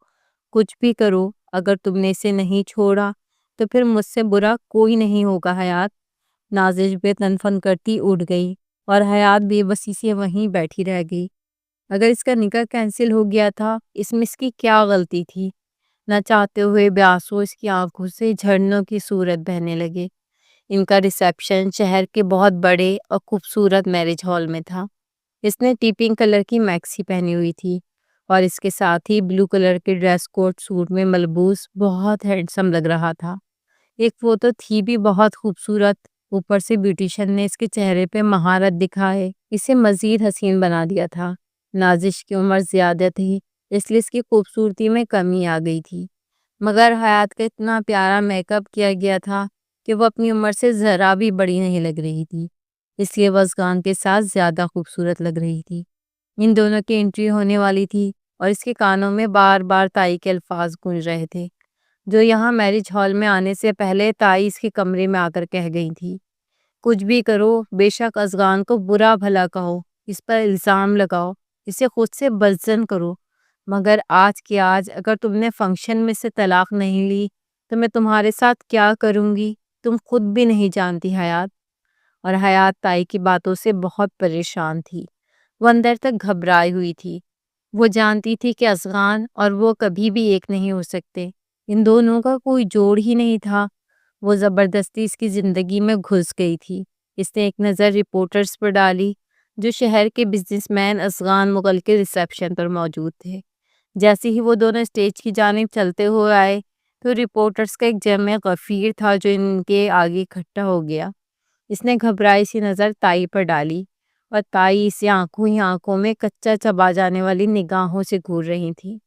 کچھ بھی کرو، اگر تم نے اسے نہیں چھوڑا تو پھر مجھ سے برا کوئی نہیں ہوگا حیات۔ نازش بے تنفن کرتی اٹھ گئی اور حیات بے بسی سے وہیں بیٹھی رہ گئی۔ اگر اس کا نکاح کینسل ہو گیا تھا، اس میں اس کی کیا غلطی تھی؟ نہ چاہتے ہوئے بے آنسو اس کی آنکھوں سے جھرنوں کی صورت بہنے لگے۔ ان کا ریسیپشن شہر کے بہت بڑے اور خوبصورت میرج ہال میں تھا۔ اس نے ٹی پنک کلر کی میکسی پہنی ہوئی تھی اور اس کے ساتھ ہی بلو کلر کے ڈریس کوٹ سوٹ میں ملبوس بہت ہینڈسم لگ رہا تھا۔ ایک فوٹو تھی بھی بہت خوبصورت، اوپر سے بیوٹیشن نے اس کے چہرے پہ مہارت دکھائے اسے مزید حسین بنا دیا تھا۔ نازش کی عمر زیادہ تھی، اس لیے اس کی خوبصورتی میں کمی آ گئی تھی، مگر حیات کا اتنا پیارا میک اپ کیا گیا تھا کہ وہ اپنی عمر سے ذرا بھی بڑی نہیں لگ رہی تھی، اس لیے وہ ازغان کے ساتھ زیادہ خوبصورت لگ رہی تھی۔ ان دونوں کی انٹری ہونے والی تھی اور اس کے کانوں میں بار بار تائی کے الفاظ گونج رہے تھے، جو یہاں میرج ہال میں آنے سے پہلے تائی اس کے کمرے میں آ کر کہہ گئی تھی۔ کچھ بھی کرو، بے شک ازغان کو برا بھلا کہو، اس پر الزام لگاؤ، اسے خود سے بدزن کرو، مگر آج کے آج اگر تم نے فنکشن میں سے طلاق نہیں لی تو میں تمہارے ساتھ کیا کروں گی تم خود بھی نہیں جانتی حیات۔ اور حیات تائی کی باتوں سے بہت پریشان تھی، وہ اندر تک گھبرائی ہوئی تھی۔ وہ جانتی تھی کہ ازغان اور وہ کبھی بھی ایک نہیں ہو سکتے، ان دونوں کا کوئی جوڑ ہی نہیں تھا۔ وہ زبردستی اس کی زندگی میں گھس گئی تھی۔ اس نے ایک نظر رپورٹرز پر ڈالی جو شہر کے بزنس مین افغان مغل کے ریسیپشن پر موجود تھے۔ جیسے ہی وہ دونوں اسٹیج کی جانب چلتے ہوئے آئے تو رپورٹرز کا ایک جمع غفیر تھا جو ان کے آگے اکٹھا ہو گیا۔ اس نے گھبرائی سی نظر تائی پر ڈالی اور تائی اسے آنکھوں ہی آنکھوں میں کچا چبا جانے والی نگاہوں سے گھور رہی تھی۔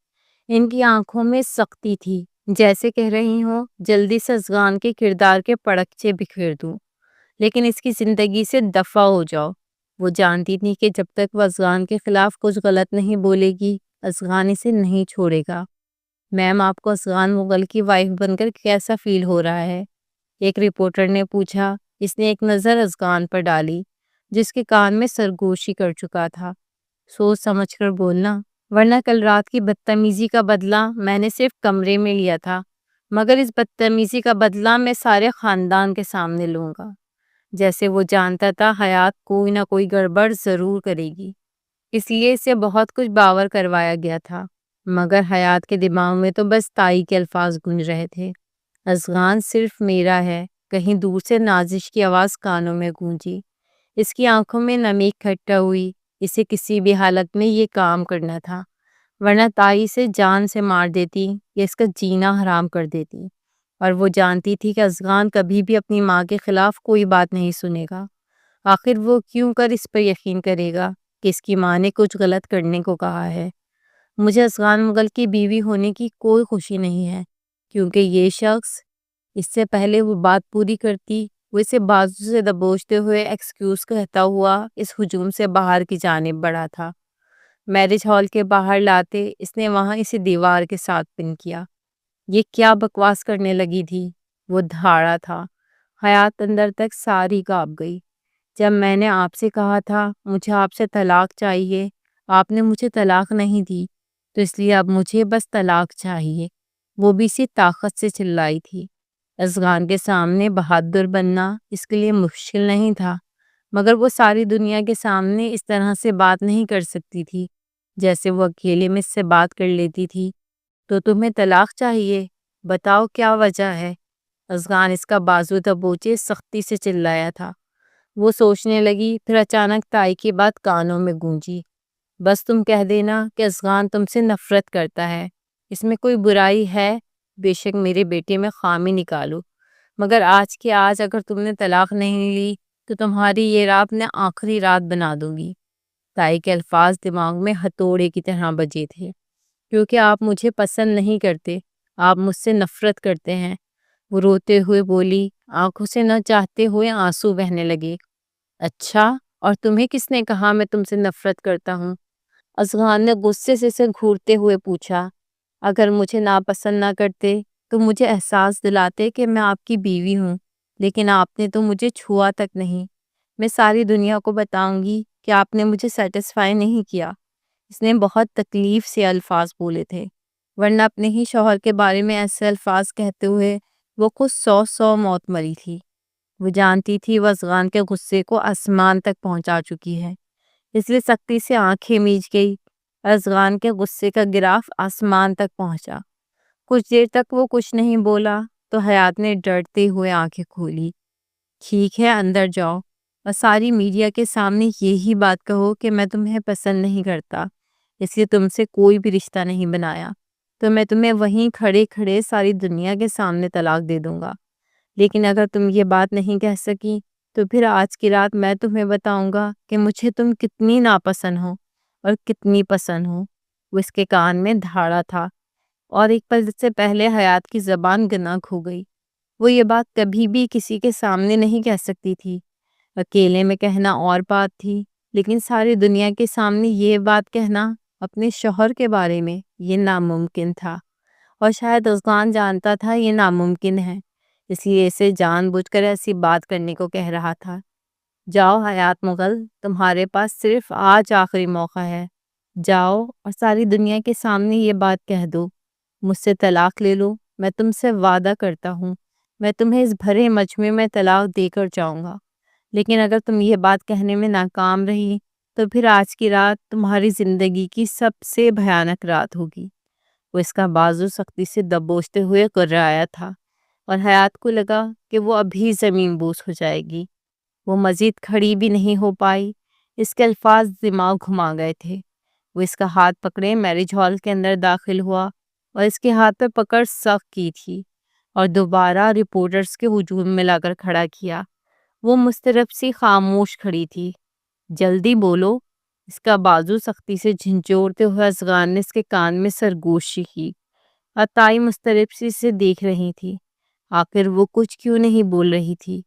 ان کی آنکھوں میں سختی تھی، جیسے کہہ رہی ہوں جلدی سے افغان کے کردار کے پڑکچے بکھیر دوں، لیکن اس کی زندگی سے دفع ہو جاؤ۔ وہ جانتی تھی کہ جب تک وہ افغان کے خلاف کچھ غلط نہیں بولے گی افغان اسے نہیں چھوڑے گا۔ میم، آپ کو افغان مغل کی وائف بن کر کیسا فیل ہو رہا ہے؟ ایک رپورٹر نے پوچھا۔ اس نے ایک نظر افغان پر ڈالی جس کے کان میں سرگوشی کر چکا تھا۔ سوچ سمجھ کر بولنا، ورنہ کل رات کی بدتمیزی کا بدلہ میں نے صرف کمرے میں لیا تھا، مگر اس بدتمیزی کا بدلہ میں سارے خاندان کے سامنے لوں گا۔ جیسے وہ جانتا تھا حیات کوئی نہ کوئی گڑبڑ ضرور کرے گی، اس لیے اسے بہت کچھ باور کروایا گیا تھا، مگر حیات کے دماغ میں تو بس تائی کے الفاظ گونج رہے تھے۔ افغان صرف میرا ہے، کہیں دور سے نازش کی آواز کانوں میں گونجی۔ اس کی آنکھوں میں نمی اکٹھا ہوئی۔ اسے کسی بھی حالت میں یہ کام کرنا تھا، ورنہ تائی سے جان سے مار دیتی یا اس کا جینا حرام کر دیتی، اور وہ جانتی تھی کہ افغان کبھی بھی اپنی ماں کے خلاف کوئی بات نہیں سنے گا۔ آخر وہ کیوں کر اس پر یقین کرے گا کہ اس کی ماں نے کچھ غلط کرنے کو کہا ہے؟ مجھے افغان مغل کی بیوی ہونے کی کوئی خوشی نہیں ہے، کیونکہ یہ شخص، اس سے پہلے وہ بات پوری کرتی، وہ اسے بازو سے دبوچتے ہوئے ایکسکیوز کہتا ہوا اس ہجوم سے باہر کی جانب بڑھا تھا۔ میرج ہال کے باہر لاتے اس نے وہاں اسے دیوار کے ساتھ پن کیا۔ یہ کیا بکواس کرنے لگی تھی؟ وہ دھاڑا تھا۔ حیات اندر تک ساری کانپ گئی۔ جب میں نے آپ سے کہا تھا مجھے آپ سے طلاق چاہیے، آپ نے مجھے طلاق نہیں دی، تو اس لیے اب مجھے بس طلاق چاہیے، وہ بھی اسی طاقت سے چلائی تھی۔ افغان کے سامنے بہادر بننا اس کے لیے مشکل نہیں تھا، مگر وہ ساری دنیا کے سامنے اس طرح سے بات نہیں کر سکتی تھی جیسے وہ اکیلے میں اس سے بات کر لیتی تھی۔ تو تمہیں طلاق چاہیے؟ بتاؤ کیا وجہ ہے؟ افغان اس کا بازو دبوچے سختی سے چلایا تھا۔ وہ سوچنے لگی، پھر اچانک تائی کی بات کانوں میں گونجی۔ بس تم کہہ دینا کہ افغان تم سے نفرت کرتا ہے، اس میں کوئی برائی ہے؟ بے شک میرے بیٹے میں خامی نکالو، مگر آج کے آج اگر تم نے طلاق نہیں لی تو تمہاری یہ رات میں آخری رات بنا دوں گی۔ تائی کے الفاظ دماغ میں ہتھوڑے کی طرح بجے تھے۔ کیونکہ آپ مجھے پسند نہیں کرتے، آپ مجھ سے نفرت کرتے ہیں، وہ روتے ہوئے بولی، آنکھوں سے نہ چاہتے ہوئے آنسو بہنے لگے۔ اچھا، اور تمہیں کس نے کہا میں تم سے نفرت کرتا ہوں؟ افغان نے غصے سے اسے گھورتے ہوئے پوچھا۔ اگر مجھے ناپسند نہ کرتے تو مجھے احساس دلاتے کہ میں آپ کی بیوی ہوں، لیکن آپ نے تو مجھے چھوا تک نہیں۔ میں ساری دنیا کو بتاؤں گی کہ آپ نے مجھے سیٹسفائی نہیں کیا۔ اس نے بہت تکلیف سے الفاظ بولے تھے، ورنہ اپنے ہی شوہر کے بارے میں ایسے الفاظ کہتے ہوئے وہ خود 100 موت مری تھی۔ وہ جانتی تھی وہ افغان کے غصے کو آسمان تک پہنچا چکی ہے، اس لیے سختی سے آنکھیں میچ گئی۔ افغان کے غصے کا گراف آسمان تک پہنچا۔ کچھ دیر تک وہ کچھ نہیں بولا تو حیات نے ڈرتے ہوئے آنکھیں کھولی۔ ٹھیک ہے، اندر جاؤ اور ساری میڈیا کے سامنے یہی بات کہو کہ میں تمہیں پسند نہیں کرتا، اس لیے تم سے کوئی بھی رشتہ نہیں بنایا، تو میں تمہیں وہیں کھڑے کھڑے ساری دنیا کے سامنے طلاق دے دوں گا۔ لیکن اگر تم یہ بات نہیں کہہ سکی تو پھر آج کی رات میں تمہیں بتاؤں گا کہ مجھے تم کتنی ناپسند ہو اور کتنی پسند ہو۔ وہ اس کے کان میں دھاڑا تھا اور ایک پل سے پہلے حیات کی زبان گنگ ہو گئی۔ وہ یہ بات کبھی بھی کسی کے سامنے نہیں کہہ سکتی تھی، اکیلے میں کہنا اور بات تھی، لیکن ساری دنیا کے سامنے یہ بات کہنا اپنے شوہر کے بارے میں یہ ناممکن تھا، اور شاید افغان جانتا تھا یہ ناممکن ہے، اس لیے اسے جان بوجھ کر ایسی بات کرنے کو کہہ رہا تھا۔ جاؤ حیات مغل، تمہارے پاس صرف آج آخری موقع ہے، جاؤ اور ساری دنیا کے سامنے یہ بات کہہ دو، مجھ سے طلاق لے لو، میں تم سے وعدہ کرتا ہوں میں تمہیں اس بھرے مجمع میں طلاق دے کر جاؤں گا۔ لیکن اگر تم یہ بات کہنے میں ناکام رہی تو پھر آج کی رات تمہاری زندگی کی سب سے بھیانک رات ہوگی۔ وہ اس کا بازو سختی سے دبوچتے ہوئے کر آیا تھا اور حیات کو لگا کہ وہ ابھی زمین بوس ہو جائے گی۔ وہ مزید کھڑی بھی نہیں ہو پائی، اس کے الفاظ دماغ گھما گئے تھے۔ وہ اس کا ہاتھ پکڑے میرج ہال کے اندر داخل ہوا اور اس کے ہاتھ پہ پکڑ سخت کی تھی اور دوبارہ رپورٹرز کے ہجوم میں لا کر کھڑا کیا۔ وہ مسترب سی خاموش کھڑی تھی۔ جلدی بولو، اس کا بازو سختی سے جھنجھوڑتے ہوئے افغان نے اس کے کان میں سرگوشی کی۔ عطائی مسترب سی سے دیکھ رہی تھی، آخر وہ کچھ کیوں نہیں بول رہی تھی۔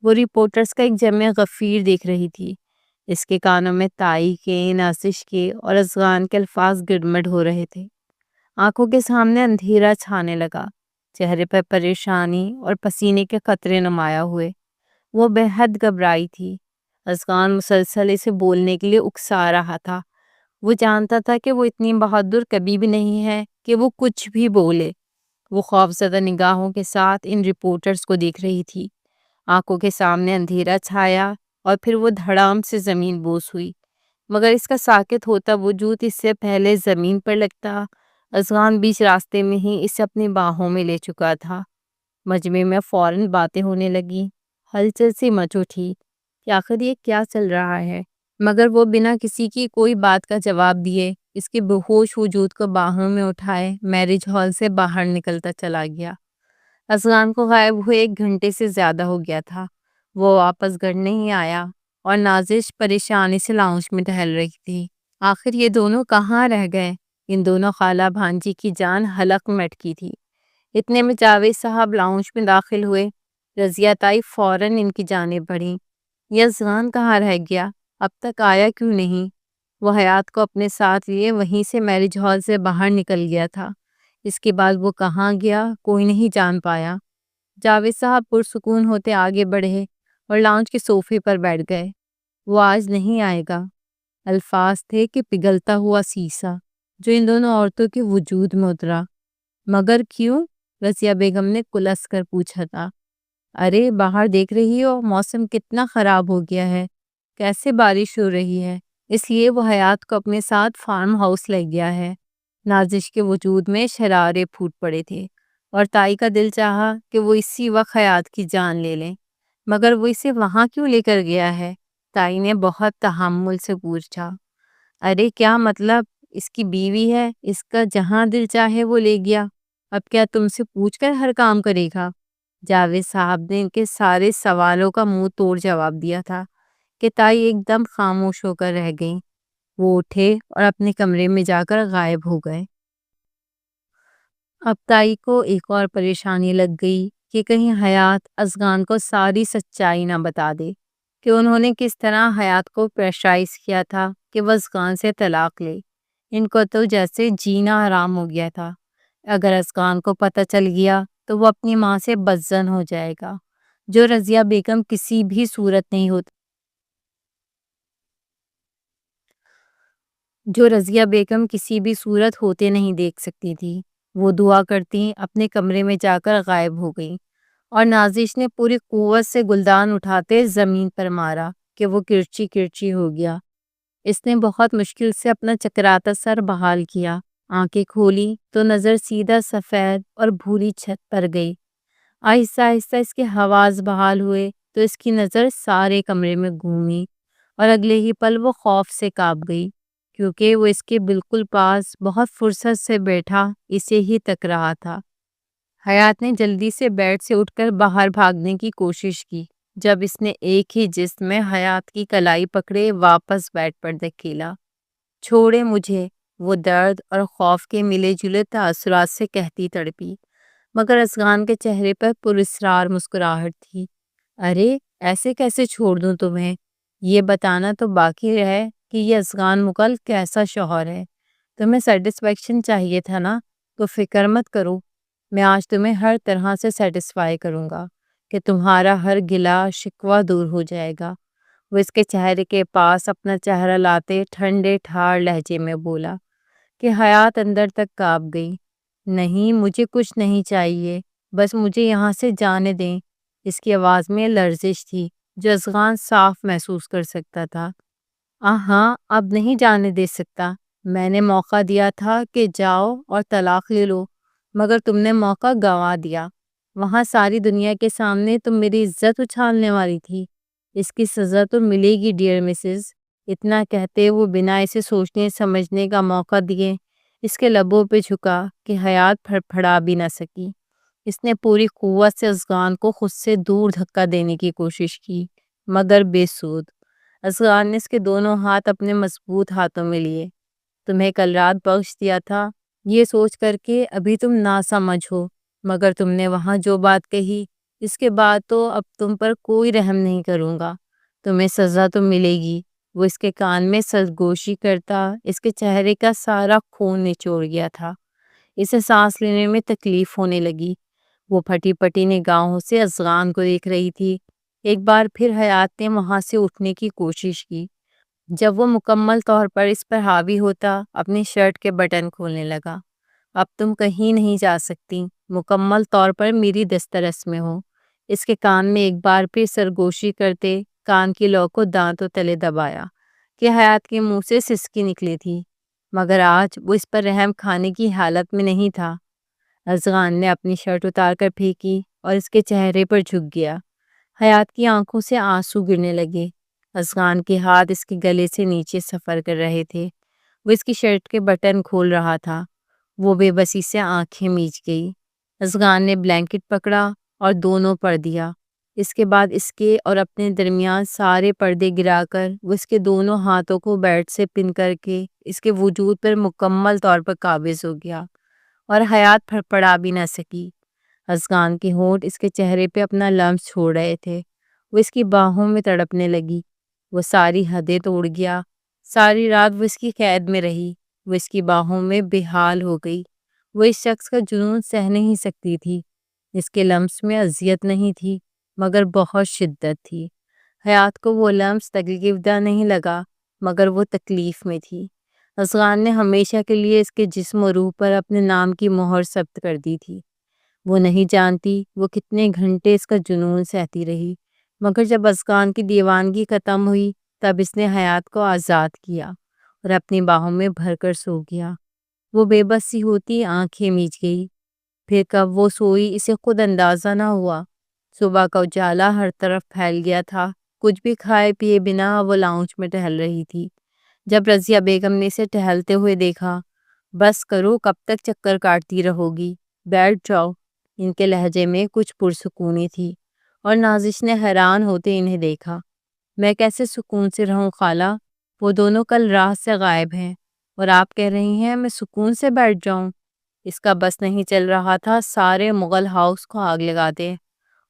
وہ رپورٹرز کا ایک جمع غفیر دیکھ رہی تھی۔ اس کے کانوں میں تائی کے، نازش کے اور افغان کے الفاظ گڑمڑ ہو رہے تھے۔ آنکھوں کے سامنے اندھیرا چھانے لگا، چہرے پر پریشانی اور پسینے کے قطرے نمایاں ہوئے۔ وہ بے حد گھبرائی تھی۔ افغان مسلسل اسے بولنے کے لیے اکسا رہا تھا۔ وہ جانتا تھا کہ وہ اتنی بہادر کبھی بھی نہیں ہے کہ وہ کچھ بھی بولے۔ وہ خوفزدہ نگاہوں کے ساتھ ان رپورٹرز کو دیکھ رہی تھی۔ آنکھوں کے سامنے اندھیرا چھایا اور پھر وہ دھڑام سے زمین بوس ہوئی، مگر اس کا ساکت ہوتا وجود اس سے پہلے زمین پر لگتا۔ افغان بیچ راستے میں ہی اسے اپنی باہوں میں لے چکا تھا۔ مجمع میں فوراً باتیں ہونے لگی، ہلچل سی مچ اٹھی کہ آخر یہ کیا چل رہا ہے، مگر وہ بنا کسی کی کوئی بات کا جواب دیے اس کے بے ہوش وجود کو باہوں میں اٹھائے میرج ہال سے باہر نکلتا چلا گیا۔ افغان کو غائب ہوئے 1 گھنٹے سے زیادہ ہو گیا تھا۔ وہ واپس گھر نہیں آیا اور نازش پریشانی سے لاؤنج میں ٹہل رہی تھی۔ آخر یہ دونوں کہاں رہ گئے؟ ان دونوں خالہ بھانجی کی جان حلق میں اٹکی تھی۔ اتنے میں جاوید صاحب لاؤنج میں داخل ہوئے۔ رضیہ تائی فوراً ان کی جانب بڑھی۔ یہ افغان کہاں رہ گیا؟ اب تک آیا کیوں نہیں؟ وہ حیات کو اپنے ساتھ لیے وہیں سے میرج ہال سے باہر نکل گیا تھا۔ اس کے بعد وہ کہاں گیا کوئی نہیں جان پایا۔ جاوید صاحب پرسکون ہوتے آگے بڑھے اور لاؤنج کے صوفے پر بیٹھ گئے۔ وہ آج نہیں آئے گا، الفاظ تھے کہ پگھلتا ہوا سیسا جو ان دونوں عورتوں کے وجود میں اترا۔ مگر کیوں؟ رضیہ بیگم نے کلس کر پوچھا تھا۔ ارے باہر دیکھ رہی ہو موسم کتنا خراب ہو گیا ہے، کیسے بارش ہو رہی ہے، اس لیے وہ حیات کو اپنے ساتھ فارم ہاؤس لے گیا ہے۔ نازش کے وجود میں شرارے پھوٹ پڑے تھے اور تائی کا دل چاہا کہ وہ اسی وقت حیات کی جان لے لیں، مگر وہ اسے وہاں کیوں لے کر گیا ہے؟ تائی نے بہت تحمل سے پوچھا۔ ارے کیا مطلب؟ اس کی بیوی ہے، اس کا جہاں دل چاہے وہ لے گیا، اب کیا تم سے پوچھ کر ہر کام کرے گا؟ جاوید صاحب نے ان کے سارے سوالوں کا منہ توڑ جواب دیا تھا کہ تائی ایک دم خاموش ہو کر رہ گئیں۔ وہ اٹھے اور اپنے کمرے میں جا کر غائب ہو گئے۔ اب تائی کو ایک اور پریشانی لگ گئی کہ کہیں حیات افغان کو ساری سچائی نہ بتا دے کہ انہوں نے کس طرح حیات کو پریشرائز کیا تھا کہ وہ افغان سے طلاق لے۔ ان کو تو جیسے جینا حرام ہو گیا تھا۔ اگر افغان کو پتہ چل گیا تو وہ اپنی ماں سے بدظن ہو جائے گا، جو رضیہ بیگم کسی بھی صورت نہیں ہوتی جو رضیہ بیگم کسی بھی صورت ہوتے نہیں دیکھ سکتی تھی۔ وہ دعا کرتی اپنے کمرے میں جا کر غائب ہو گئی اور نازش نے پوری قوت سے گلدان اٹھاتے زمین پر مارا کہ وہ کرچی کرچی ہو گیا۔ اس نے بہت مشکل سے اپنا چکراتا سر بحال کیا، آنکھیں کھولی تو نظر سیدھا سفید اور بھوری چھت پر گئی۔ آہستہ آہستہ اس کے حواس بحال ہوئے تو اس کی نظر سارے کمرے میں گھومی اور اگلے ہی پل وہ خوف سے کانپ گئی، کیونکہ وہ اس کے بالکل پاس بہت فرصت سے بیٹھا اسے ہی تک رہا تھا۔ حیات نے جلدی سے بیڈ سے اٹھ کر باہر بھاگنے کی کوشش کی۔ جب اس نے ایک ہی جسم میں حیات کی کلائی پکڑے واپس بیڈ پر دھکیلا۔ چھوڑے مجھے، وہ درد اور خوف کے ملے جلے تاثرات سے کہتی تڑپی، مگر افغان کے چہرے پر پراسرار مسکراہٹ تھی۔ ارے ایسے کیسے چھوڑ دوں تمہیں؟ یہ بتانا تو باقی ہے کہ یہ افغان مغل کیسا شوہر ہے۔ تمہیں سیٹسفیکشن چاہیے تھا نا، تو فکر مت کرو، میں آج تمہیں ہر طرح سے سیٹسفائی کروں گا کہ تمہارا ہر گلا شکوہ دور ہو جائے گا۔ وہ اس کے چہرے کے پاس اپنا چہرہ لاتے ٹھنڈے ٹھار لہجے میں بولا کہ حیات اندر تک کانپ گئی۔ نہیں، مجھے کچھ نہیں چاہیے، بس مجھے یہاں سے جانے دیں۔ اس کی آواز میں لرزش تھی جو افغان صاف محسوس کر سکتا تھا۔ ہاں، اب نہیں جانے دے سکتا۔ میں نے موقع دیا تھا کہ جاؤ اور طلاق لے لو، مگر تم نے موقع گنوا دیا۔ وہاں ساری دنیا کے سامنے تم میری عزت اچھالنے والی تھی۔ اس کی سزا تو ملے گی ڈیئر مسز۔ اتنا کہتے وہ بنا اسے سوچنے سمجھنے کا موقع دیے اس کے لبوں پہ جھکا کہ حیات پھڑا بھی نہ سکی۔ اس نے پوری قوت سے ازغان کو خود سے دور دھکا دینے کی کوشش کی، مگر بے سود۔ ازغان نے اس کے دونوں ہاتھ اپنے مضبوط ہاتھوں میں لیے۔ تمہیں کل رات بخش دیا تھا یہ سوچ کر کے ابھی تم ناسمجھ ہو، مگر تم نے وہاں جو بات کہی اس کے بعد تو اب تم پر کوئی رحم نہیں کروں گا۔ تمہیں سزا تو ملے گی۔ وہ اس کے کان میں سرگوشی کرتا اس کے چہرے کا سارا خون نچوڑ گیا تھا۔ اسے سانس لینے میں تکلیف ہونے لگی۔ وہ پھٹی پٹی نگاہوں سے ازغان کو دیکھ رہی تھی۔ ایک بار پھر حیات نے وہاں سے اٹھنے کی کوشش کی۔ جب وہ مکمل طور پر اس پر حاوی ہوتا اپنی شرٹ کے بٹن کھولنے لگا۔ اب تم کہیں نہیں جا سکتی، مکمل طور پر میری دسترس میں ہو۔ اس کے کان میں ایک بار پھر سرگوشی کرتے کان کی لو کو دانتوں تلے دبایا کہ حیات کے منہ سے سسکی نکلی تھی، مگر آج وہ اس پر رحم کھانے کی حالت میں نہیں تھا۔ ازغان نے اپنی شرٹ اتار کر پھینکی اور اس کے چہرے پر جھک گیا۔ حیات کی آنکھوں سے آنسو گرنے لگے۔ ازغان کے ہاتھ اس کے گلے سے نیچے سفر کر رہے تھے۔ وہ اس کی شرٹ کے بٹن کھول رہا تھا۔ وہ بے بسی سے آنکھیں میچ گئی۔ ازغان نے بلینکٹ پکڑا اور دونوں پر دیا۔ اس کے بعد اس کے اور اپنے درمیان سارے پردے گرا کر وہ اس کے دونوں ہاتھوں کو بیٹ سے پن کر کے اس کے وجود پر مکمل طور پر قابض ہو گیا اور حیات پھڑپڑا بھی نہ سکی۔ ازغان کے ہونٹ اس کے چہرے پہ اپنا لمس چھوڑ رہے تھے۔ وہ اس کی باہوں میں تڑپنے لگی۔ وہ ساری حدیں توڑ گیا۔ ساری رات وہ اس کی قید میں رہی۔ وہ اس کی باہوں میں بے حال ہو گئی۔ وہ اس شخص کا جنون سہ نہیں سکتی تھی۔ اس کے لمس میں اذیت نہیں تھی، مگر بہت شدت تھی۔ حیات کو وہ لمس تکلیف دہ نہیں لگا، مگر وہ تکلیف میں تھی۔ ازغان نے ہمیشہ کے لیے اس کے جسم و روح پر اپنے نام کی مہر ثبت کر دی تھی۔ وہ نہیں جانتی وہ کتنے گھنٹے اس کا جنون سہتی رہی، مگر جب ازغان کی دیوانگی ختم ہوئی تب اس نے حیات کو آزاد کیا اور اپنی باہوں میں بھر کر سو گیا۔ وہ بے بس سی ہوتی آنکھیں میچ گئی۔ پھر کب وہ سوئی اسے خود اندازہ نہ ہوا۔ صبح کا اجالا ہر طرف پھیل گیا تھا۔ کچھ بھی کھائے پیے بنا وہ لاؤنج میں ٹہل رہی تھی۔ جب رضیہ بیگم نے اسے ٹہلتے ہوئے دیکھا، بس کرو، کب تک چکر کاٹتی رہو گی، بیٹھ جاؤ۔ ان کے لہجے میں کچھ پرسکونی تھی اور نازش نے حیران ہوتے انہیں دیکھا۔ میں کیسے سکون سے رہوں خالہ؟ وہ دونوں کل رات سے غائب ہیں اور آپ کہہ رہی ہیں میں سکون سے بیٹھ جاؤں؟ اس کا بس نہیں چل رہا تھا سارے مغل ہاؤس کو آگ لگا دے۔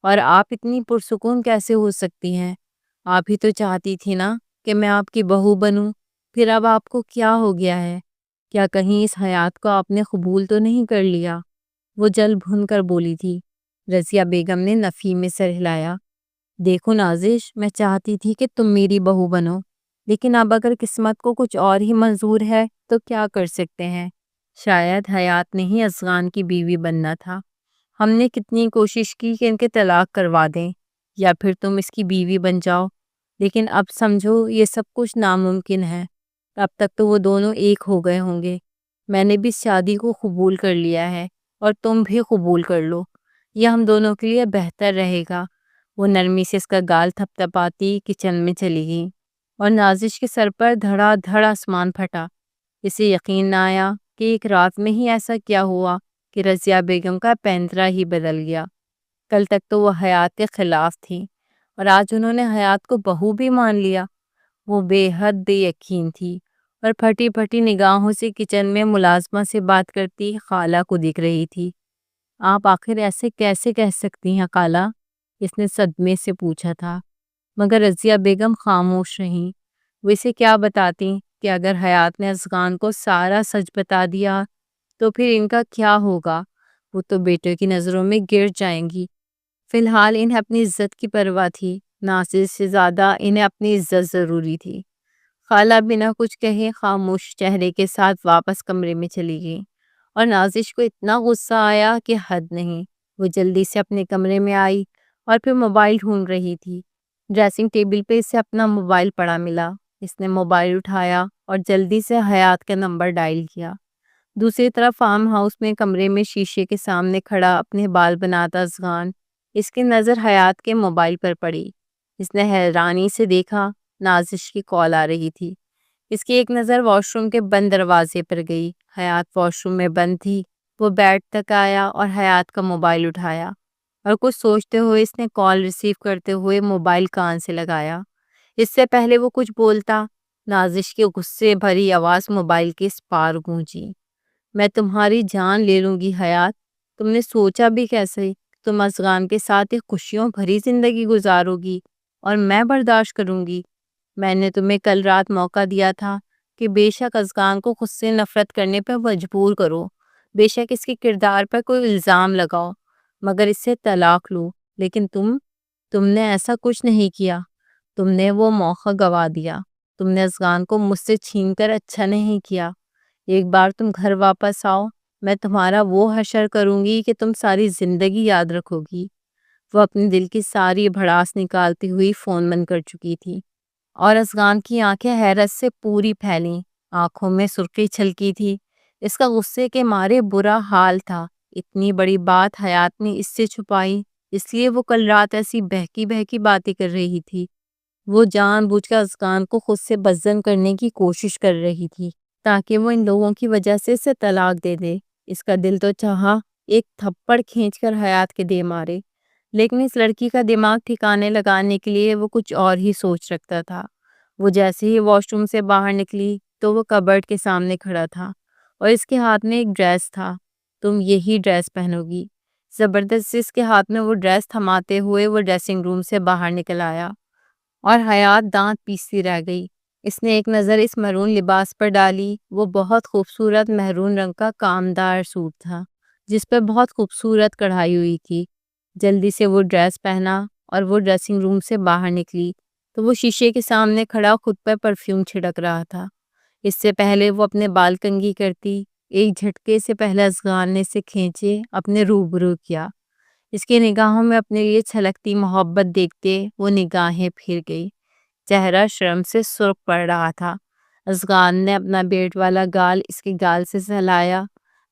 اور آپ اتنی پرسکون کیسے ہو سکتی ہیں؟ آپ ہی تو چاہتی تھی نا کہ میں آپ کی بہو بنوں۔ پھر اب آپ کو کیا ہو گیا ہے؟ کیا کہیں اس حیات کو آپ نے قبول تو نہیں کر لیا؟ وہ جل بھن کر بولی تھی۔ رضیہ بیگم نے نفی میں سر ہلایا۔ دیکھو نازش، میں چاہتی تھی کہ تم میری بہو بنو، لیکن اب اگر قسمت کو کچھ اور ہی منظور ہے تو کیا کر سکتے ہیں؟ شاید حیات نے ہی ازغان کی بیوی بننا تھا۔ ہم نے کتنی کوشش کی کہ ان کے طلاق کروا دیں یا پھر تم اس کی بیوی بن جاؤ، لیکن اب سمجھو یہ سب کچھ ناممکن ہے۔ اب تک تو وہ دونوں ایک ہو گئے ہوں گے۔ میں نے بھی اس شادی کو قبول کر لیا ہے اور تم بھی قبول کر لو، یہ ہم دونوں کے لیے بہتر رہے گا۔ وہ نرمی سے اس کا گال تھپ تھپاتی کچن میں چلی گئی اور نازش کے سر پر دھڑا دھڑ آسمان پھٹا۔ اسے یقین نہ آیا کہ ایک رات میں ہی ایسا کیا ہوا کہ رضیہ بیگم کا پینترا ہی بدل گیا۔ کل تک تو وہ حیات کے خلاف تھی اور آج انہوں نے حیات کو بہو بھی مان لیا۔ وہ بے حد بے یقین تھی اور پھٹی پھٹی نگاہوں سے کچن میں ملازمہ سے بات کرتی خالہ کو دیکھ رہی تھی۔ آپ آخر ایسے کیسے کہہ سکتی ہیں خالہ؟ اس نے صدمے سے پوچھا تھا، مگر رضیہ بیگم خاموش رہیں۔ وہ اسے کیا بتاتی کہ اگر حیات نے ازغان کو سارا سچ بتا دیا تو پھر ان کا کیا ہوگا؟ وہ تو بیٹے کی نظروں میں گر جائیں گی۔ فی الحال انہیں اپنی عزت کی پرواہ تھی، ناصر سے زیادہ انہیں اپنی عزت ضروری تھی۔ خالہ بنا کچھ کہے خاموش چہرے کے ساتھ واپس کمرے میں چلی گئی اور نازش کو اتنا غصہ آیا کہ حد نہیں۔ وہ جلدی سے اپنے کمرے میں آئی اور پھر موبائل ڈھونڈ رہی تھی۔ ڈریسنگ ٹیبل پہ اسے اپنا موبائل پڑا ملا۔ اس نے موبائل اٹھایا اور جلدی سے حیات کا نمبر ڈائل کیا۔ دوسری طرف فارم ہاؤس میں کمرے میں شیشے کے سامنے کھڑا اپنے بال بناتا ازغان، اس کی نظر حیات کے موبائل پر پڑی۔ اس نے حیرانی سے دیکھا، نازش کی کال آ رہی تھی۔ اس کی ایک نظر واش روم کے بند دروازے پر گئی۔ حیات واش روم میں بند تھی۔ وہ بیڈ تک آیا اور حیات کا موبائل اٹھایا اور کچھ سوچتے ہوئے اس نے کال ریسیو کرتے ہوئے موبائل کان سے لگایا۔ اس سے پہلے وہ کچھ بولتا، نازش کی غصے بھری آواز موبائل کے اس پار گونجی۔ میں تمہاری جان لے لوں گی حیات، تم نے سوچا بھی کیسے؟ تم ازغان کے ساتھ ایک خوشیوں بھری زندگی گزارو گی اور میں برداشت کروں گی؟ میں نے تمہیں کل رات موقع دیا تھا کہ بے شک ازغان کو خود سے نفرت کرنے پر مجبور کرو، بے شک اس کے کردار پر کوئی الزام لگاؤ، مگر اس سے طلاق لو، لیکن تم نے ایسا کچھ نہیں کیا۔ تم نے وہ موقع گوا دیا۔ تم نے ازغان کو مجھ سے چھین کر اچھا نہیں کیا۔ ایک بار تم گھر واپس آؤ، میں تمہارا وہ حشر کروں گی کہ تم ساری زندگی یاد رکھو گی۔ وہ اپنے دل کی ساری بھڑاس نکالتی ہوئی فون بند کر چکی تھی اور ازغان کی آنکھیں حیرت سے پوری پھیلیں، آنکھوں میں سرخی چھلکی تھی۔ اس کا غصے کے مارے برا حال تھا۔ اتنی بڑی بات حیات نے اس سے چھپائی، اس لیے وہ کل رات ایسی بہکی بہکی باتیں کر رہی تھی۔ وہ جان بوجھ کر ازغان کو خود سے بدزن کرنے کی کوشش کر رہی تھی تاکہ وہ ان لوگوں کی وجہ سے اسے طلاق دے دے۔ اس کا دل تو چاہا ایک تھپڑ کھینچ کر حیات کے دے مارے، لیکن اس لڑکی کا دماغ ٹھکانے لگانے کے لیے وہ کچھ اور ہی سوچ رکھتا تھا۔ وہ جیسے ہی واش روم سے باہر نکلی تو وہ کبرڈ کے سامنے کھڑا تھا اور اس کے ہاتھ میں ایک ڈریس تھا۔ تم یہی ڈریس پہنو گی؟ زبردستی اس کے ہاتھ میں وہ ڈریس تھماتے ہوئے وہ ڈریسنگ روم سے باہر نکل آیا اور حیات دانت پیستی رہ گئی۔ اس نے ایک نظر اس مرون لباس پر ڈالی۔ وہ بہت خوبصورت مہرون رنگ کا کامدار سوٹ تھا جس پر بہت خوبصورت کڑھائی ہوئی تھی۔ جلدی سے وہ ڈریس پہنا اور وہ ڈریسنگ روم سے باہر نکلی تو وہ شیشے کے سامنے کھڑا خود پر پرفیوم چھڑک رہا تھا۔ اس سے پہلے وہ اپنے بال کنگھی کرتی، ایک جھٹکے سے پہلے ازغان نے اسے کھینچے اپنے روبرو کیا۔ اس کی نگاہوں میں اپنے لیے چھلکتی محبت دیکھتے وہ نگاہیں پھر گئی۔ چہرہ شرم سے سرخ پڑ رہا تھا۔ ازغان نے اپنا بیٹ والا گال اس کے گال سے سہلایا۔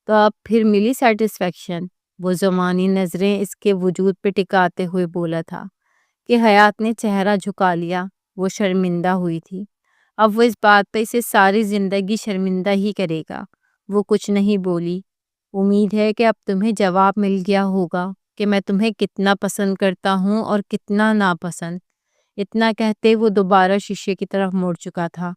تو اب پھر ملی سیٹسفیکشن؟ وہ زمانی نظریں اس کے وجود پہ ٹکاتے ہوئے بولا تھا کہ حیات نے چہرہ جھکا لیا۔ وہ شرمندہ ہوئی تھی۔ اب وہ اس بات پہ اسے ساری زندگی شرمندہ ہی کرے گا۔ وہ کچھ نہیں بولی۔ امید ہے کہ اب تمہیں جواب مل گیا ہوگا کہ میں تمہیں کتنا پسند کرتا ہوں اور کتنا ناپسند۔ اتنا کہتے وہ دوبارہ شیشے کی طرف مڑ چکا تھا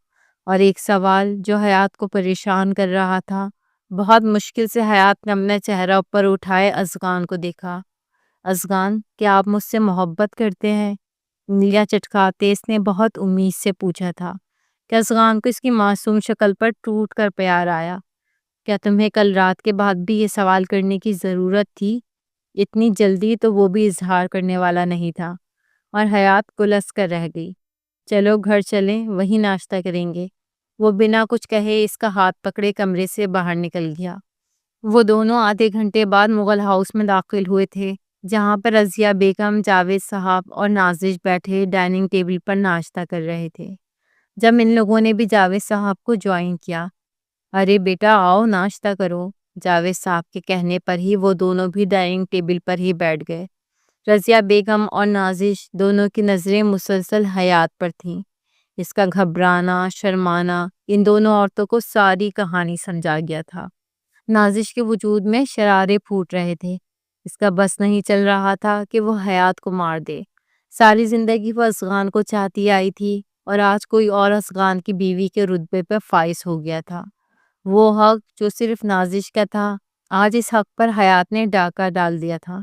اور ایک سوال جو حیات کو پریشان کر رہا تھا، بہت مشکل سے حیات نے اپنا چہرہ اوپر اٹھائے ازغان کو دیکھا۔ ازغان، کیا آپ مجھ سے محبت کرتے ہیں؟ انگلیاں چٹکاتے اس نے بہت امید سے پوچھا تھا کہ ازغان کو اس کی معصوم شکل پر ٹوٹ کر پیار آیا۔ کیا تمہیں کل رات کے بعد بھی یہ سوال کرنے کی ضرورت تھی؟ اتنی جلدی تو وہ بھی اظہار کرنے والا نہیں تھا اور حیات کلس کر رہ گئی۔ چلو گھر چلیں، وہیں ناشتہ کریں گے۔ وہ بنا کچھ کہے اس کا ہاتھ پکڑے کمرے سے باہر نکل گیا۔ وہ دونوں آدھے گھنٹے بعد مغل ہاؤس میں داخل ہوئے تھے جہاں پر رضیہ بیگم، جاوید صاحب اور نازش بیٹھے ڈائننگ ٹیبل پر ناشتہ کر رہے تھے۔ جب ان لوگوں نے بھی جاوید صاحب کو جوائن کیا، ارے بیٹا آؤ ناشتہ کرو، جاوید صاحب کے کہنے پر ہی وہ دونوں بھی ڈائننگ ٹیبل پر ہی بیٹھ گئے۔ رضیہ بیگم اور نازش دونوں کی نظریں مسلسل حیات پر تھیں۔ اس کا گھبرانا، شرمانا ان دونوں عورتوں کو ساری کہانی سمجھا گیا تھا۔ نازش کے وجود میں شرارے پھوٹ رہے تھے۔ اس کا بس نہیں چل رہا تھا کہ وہ حیات کو مار دے۔ ساری زندگی وہ ازغان کو چاہتی آئی تھی اور آج کوئی اور ازغان کی بیوی کے رتبے پر فائز ہو گیا تھا۔ وہ حق جو صرف نازش کا تھا، آج اس حق پر حیات نے ڈاکہ ڈال دیا تھا۔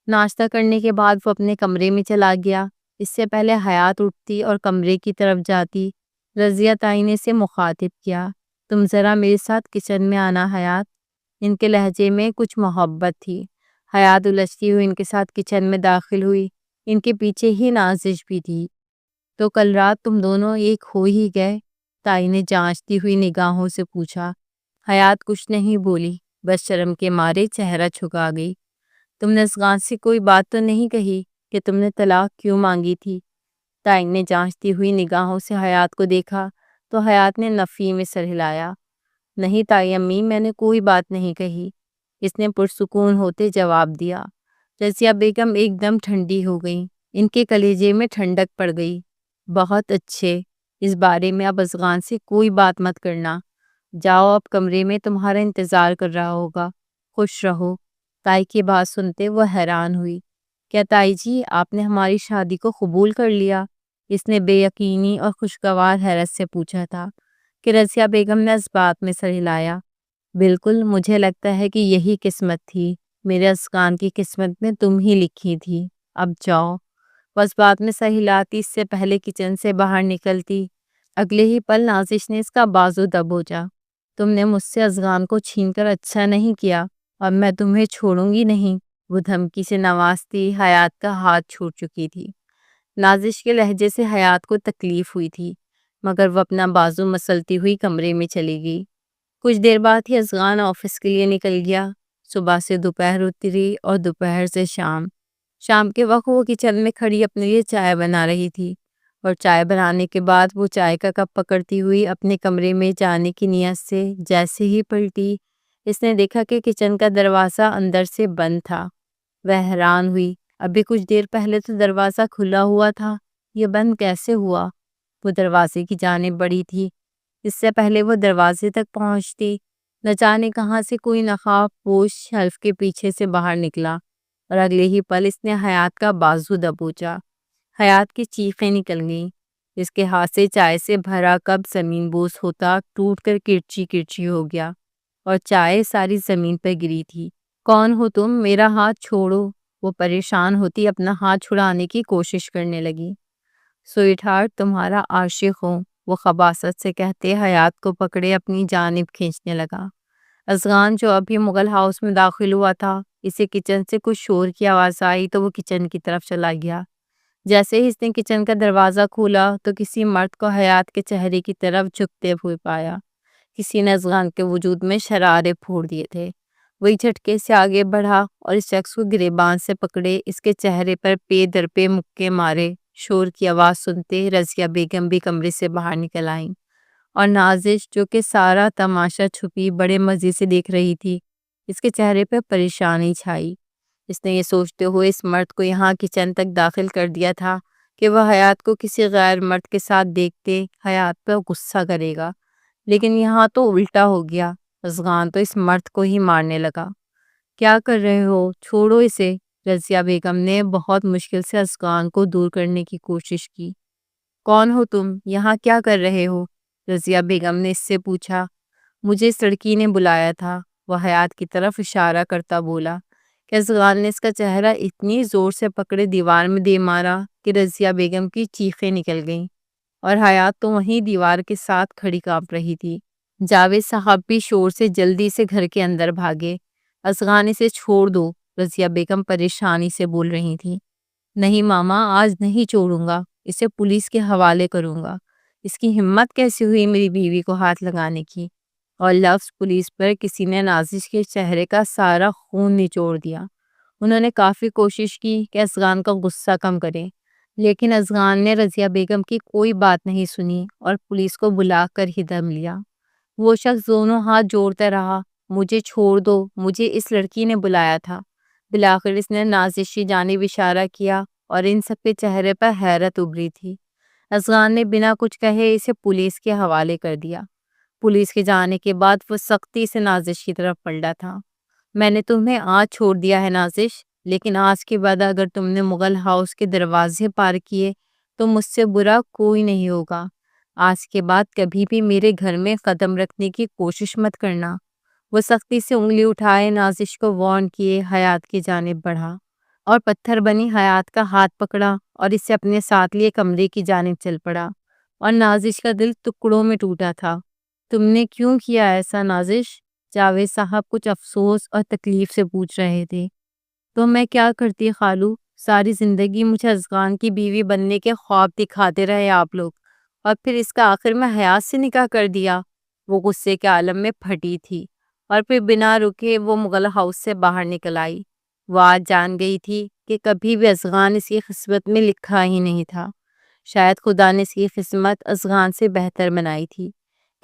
ناشتہ کرنے کے بعد وہ اپنے کمرے میں چلا گیا۔ اس سے پہلے حیات اٹھتی اور کمرے کی طرف جاتی، رضیہ تائی نے اسے مخاطب کیا، تم ذرا میرے ساتھ کچن میں آنا حیات۔ ان کے لہجے میں کچھ محبت تھی۔ حیات الجھتی ہوئی ان کے ساتھ کچن میں داخل ہوئی۔ ان کے پیچھے ہی نازش بھی تھی۔ تو کل رات تم دونوں ایک ہو ہی گئے؟ تائی نے جانچتی ہوئی نگاہوں سے پوچھا۔ حیات کچھ نہیں بولی، بس شرم کے مارے چہرہ جھکا گئی۔ تم نے ازغان سے کوئی بات تو نہیں کہی کہ تم نے طلاق کیوں مانگی تھی؟ تائی نے جانچتی ہوئی نگاہوں سے حیات کو دیکھا تو حیات نے نفی میں سر ہلایا۔ نہیں تائی امی، میں نے کوئی بات نہیں کہی، اس نے پرسکون ہوتے جواب دیا۔ رضیہ بیگم ایک دم ٹھنڈی ہو گئی، ان کے کلیجے میں ٹھنڈک پڑ گئی۔ بہت اچھے، اس بارے میں اب ازغان سے کوئی بات مت کرنا، جاؤ اب کمرے میں، تمہارا انتظار کر رہا ہوگا، خوش رہو۔ تائی کی بات سنتے وہ حیران ہوئی۔ کیا تائی جی، آپ نے ہماری شادی کو قبول کر لیا؟ اس نے بے یقینی اور خوشگوار حیرت سے پوچھا تھا کہ رضیہ بیگم نے اس بات میں سر ہلایا۔ بالکل، مجھے لگتا ہے کہ یہی قسمت تھی، میرے ازغان کی قسمت میں تم ہی لکھی تھی، اب جاؤ۔ بس بات میں سر ہلاتی اس سے پہلے کچن سے باہر نکلتی، اگلے ہی پل نازش نے اس کا بازو دبوچا۔ تم نے مجھ سے ازغان کو چھین کر اچھا نہیں کیا، اب میں تمہیں چھوڑوں گی نہیں، وہ دھمکی سے نوازتی حیات کا ہاتھ چھوڑ چکی تھی۔ نازش کے لہجے سے حیات کو تکلیف ہوئی تھی، مگر وہ اپنا بازو مسلتی ہوئی کمرے میں چلی گئی۔ کچھ دیر بعد ہی ازغان آفس کے لیے نکل گیا۔ صبح سے دوپہر اتری اور دوپہر سے شام۔ شام کے وقت وہ کچن میں کھڑی اپنے لیے چائے بنا رہی تھی، اور چائے بنانے کے بعد وہ چائے کا کپ پکڑتی ہوئی اپنے کمرے میں جانے کی نیت سے جیسے ہی پلٹی، اس نے دیکھا کہ کچن کا دروازہ اندر سے بند تھا۔ وہ حیران ہوئی، ابھی کچھ دیر پہلے تو دروازہ کھلا ہوا تھا، یہ بند کیسے ہوا؟ وہ دروازے کی جانب بڑھی تھی، اس سے پہلے وہ دروازے تک پہنچتی نہ جانے کہاں سے کوئی نقاب پوش شیلف کے پیچھے سے باہر نکلا، اور اگلے ہی پل اس نے حیات کا بازو دبوچا۔ حیات کی چیخیں نکل گئیں، اس کے ہاتھ سے چائے سے بھرا کپ زمین بوس ہوتا ٹوٹ کر کرچی کرچی ہو گیا، اور چائے ساری زمین پر گری تھی۔ کون ہو تم؟ میرا ہاتھ چھوڑو۔ وہ پریشان ہوتی اپنا ہاتھ چھڑانے کی کوشش کرنے لگی۔ سویٹ ہارٹ، تمہارا عاشق ہوں، وہ خباثت سے کہتے حیات کو پکڑے اپنی جانب کھینچنے لگا۔ ازغان جو ابھی مغل ہاؤس میں داخل ہوا تھا، اسے کچن سے کچھ شور کی آواز آئی تو وہ کچن کی طرف چلا گیا۔ جیسے ہی اس نے کچن کا دروازہ کھولا تو کسی مرد کو حیات کے چہرے کی طرف جھکتے ہوئے پایا۔ کسی نے ازغان کے وجود میں شرارے پھوڑ دیے تھے۔ وہی جھٹکے سے آگے بڑھا اور اس شخص کو گریبان سے پکڑے اس کے چہرے پر پے در پے مکے مارے۔ شور کی آواز سنتے رضیہ بیگم بھی کمرے سے باہر نکل آئیں، اور نازش جو کہ سارا تماشا چھپی بڑے مزے سے دیکھ رہی تھی، اس کے چہرے پر پریشانی چھائی۔ اس نے یہ سوچتے ہوئے اس مرد کو یہاں کچن تک داخل کر دیا تھا کہ وہ حیات کو کسی غیر مرد کے ساتھ دیکھتے حیات پر غصہ کرے گا، لیکن یہاں تو الٹا ہو گیا، ازغان تو اس مرد کو ہی مارنے لگا۔ کیا کر رہے ہو؟ چھوڑو اسے۔ رضیہ بیگم نے بہت مشکل سے ازغان کو دور کرنے کی کوشش کی۔ کون ہو تم؟ یہاں کیا کر رہے ہو؟ رضیہ بیگم نے اس سے پوچھا۔ مجھے اس لڑکی نے بلایا تھا، وہ حیات کی طرف اشارہ کرتا بولا۔ کہ ازغان نے اس کا چہرہ اتنی زور سے پکڑے دیوار میں دے مارا کہ رضیہ بیگم کی چیخیں نکل گئیں، اور حیات تو وہیں دیوار کے ساتھ کھڑی کانپ رہی تھی۔ جاوید صاحب بھی شور سے جلدی سے گھر کے اندر بھاگے۔ ازغان اسے چھوڑ دو، رضیہ بیگم پریشانی سے بول رہی تھی۔ نہیں ماما، آج نہیں چھوڑوں گا، اسے پولیس کے حوالے کروں گا۔ اس کی ہمت کیسے ہوئی میری بیوی کو ہاتھ لگانے کی؟ اور لفظ پولیس پر کسی نے نازش کے چہرے کا سارا خون نچوڑ دیا۔ انہوں نے کافی کوشش کی کہ ازغان کا غصہ کم کریں، لیکن ازغان نے رضیہ بیگم کی کوئی بات نہیں سنی اور پولیس کو بلا کر ہی دم لیا۔ وہ شخص دونوں ہاتھ جوڑتا رہا، مجھے چھوڑ دو، مجھے اس لڑکی نے بلایا تھا۔ بالآخر اس نے نازش کی جانب اشارہ کیا، اور ان سب کے چہرے پر حیرت ابھری تھی۔ ازغان نے بنا کچھ کہے اسے پولیس کے حوالے کر دیا۔ پولیس کے جانے کے بعد وہ سختی سے نازش کی طرف پلٹا تھا۔ میں نے تمہیں آج چھوڑ دیا ہے نازش، لیکن آج کے بعد اگر تم نے مغل ہاؤس کے دروازے پار کیے تو مجھ سے برا کوئی نہیں ہوگا۔ آج کے بعد کبھی بھی میرے گھر میں قدم رکھنے کی کوشش مت کرنا۔ وہ سختی سے انگلی اٹھائے نازش کو وارن کیے حیات کی جانب بڑھا، اور پتھر بنی حیات کا ہاتھ پکڑا اور اسے اپنے ساتھ لیے کمرے کی جانب چل پڑا، اور نازش کا دل ٹکڑوں میں ٹوٹا تھا۔ تم نے کیوں کیا ایسا نازش؟ جاوید صاحب کچھ افسوس اور تکلیف سے پوچھ رہے تھے۔ تو میں کیا کرتی خالو، ساری زندگی مجھے ازغان کی بیوی بننے کے خواب دکھاتے رہے آپ لوگ، اور پھر اس کا آخر میں حیات سے نکاح کر دیا۔ وہ غصے کے عالم میں پھٹی تھی، اور پھر بنا رکے وہ مغل ہاؤس سے باہر نکل آئی۔ وہ آج جان گئی تھی کہ کبھی بھی ازغان اس کی قسمت میں لکھا ہی نہیں تھا۔ شاید خدا نے اس کی قسمت ازغان سے بہتر بنائی تھی،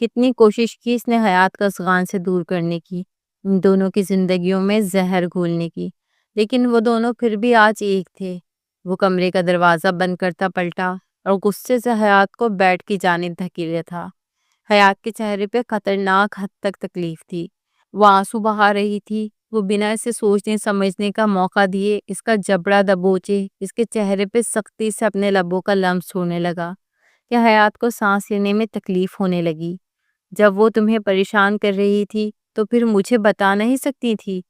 کتنی کوشش کی اس نے حیات کو افغان سے دور کرنے کی، ان دونوں کی زندگیوں میں زہر گھولنے کی، لیکن وہ دونوں پھر بھی آج ایک تھے۔ وہ کمرے کا دروازہ بند کرتا پلٹا اور غصے سے حیات کو بیڈ کی جانب دھکیلے تھا۔ حیات کے چہرے پہ خطرناک حد تک تکلیف تھی، وہ آنسو بہا رہی تھی۔ وہ بنا اسے سوچنے سمجھنے کا موقع دیے اس کا جبڑا دبوچے، اس کے چہرے پہ سختی سے اپنے لبوں کا لمس چھوڑنے لگا کہ حیات کو سانس لینے میں تکلیف ہونے لگی۔ جب وہ تمہیں پریشان کر رہی تھی تو پھر مجھے بتا نہیں سکتی تھی؟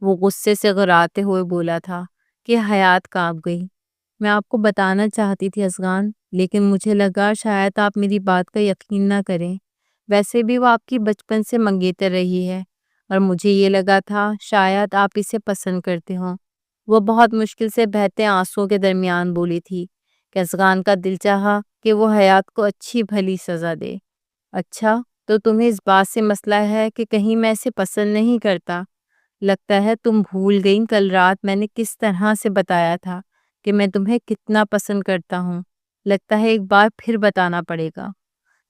وہ غصے سے غراتے ہوئے بولا تھا کہ حیات کانپ گئی۔ میں آپ کو بتانا چاہتی تھی افغان، لیکن مجھے لگا شاید آپ میری بات کا یقین نہ کریں۔ ویسے بھی وہ آپ کی بچپن سے منگیتر رہی ہے اور مجھے یہ لگا تھا شاید آپ اسے پسند کرتے ہوں۔ وہ بہت مشکل سے بہتے آنسوؤں کے درمیان بولی تھی کہ افغان کا دل چاہا کہ وہ حیات کو اچھی بھلی سزا دے۔ اچھا، تو تمہیں اس بات سے مسئلہ ہے کہ کہیں میں اسے پسند نہیں کرتا؟ لگتا ہے تم بھول گئیں کل رات میں نے کس طرح سے بتایا تھا کہ میں تمہیں کتنا پسند کرتا ہوں۔ لگتا ہے ایک بار پھر بتانا پڑے گا،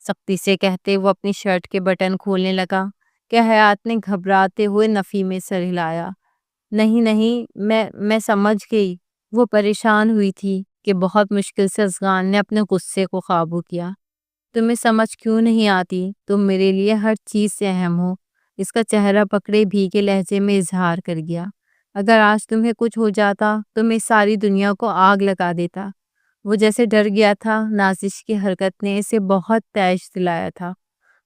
سختی سے کہتے وہ اپنی شرٹ کے بٹن کھولنے لگا کہ حیات نے گھبراتے ہوئے نفی میں سر ہلایا۔ نہیں نہیں، میں سمجھ گئی۔ وہ پریشان ہوئی تھی کہ بہت مشکل سے افغان نے اپنے غصے کو قابو کیا۔ تمہیں سمجھ کیوں نہیں آتی؟ تم میرے لیے ہر چیز سے اہم ہو۔ اس کا چہرہ پکڑے بھیگے لہجے میں اظہار کر گیا۔ اگر آج تمہیں کچھ ہو جاتا تو میں ساری دنیا کو آگ لگا دیتا۔ وہ جیسے ڈر گیا تھا، نازش کی حرکت نے اسے بہت تیش دلایا تھا۔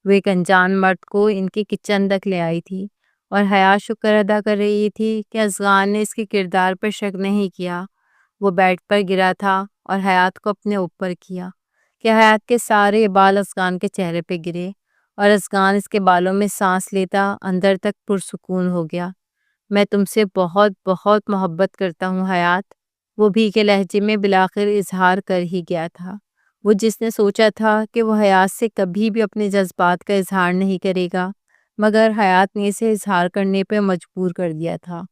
وہ ایک انجان مرد کو ان کے کچن تک لے آئی تھی اور حیات شکر ادا کر رہی تھی کہ افغان نے اس کے کردار پر شک نہیں کیا۔ وہ بیڈ پر گرا تھا اور حیات کو اپنے اوپر کیا کہ حیات کے سارے بال افغان کے چہرے پہ گرے اور افغان اس کے بالوں میں سانس لیتا اندر تک پرسکون ہو گیا۔ میں تم سے بہت بہت محبت کرتا ہوں حیات، وہ بھیگے لہجے میں بالآخر اظہار کر ہی گیا تھا۔ وہ جس نے سوچا تھا کہ وہ حیات سے کبھی بھی اپنے جذبات کا اظہار نہیں کرے گا، مگر حیات نے اسے اظہار کرنے پہ مجبور کر دیا تھا۔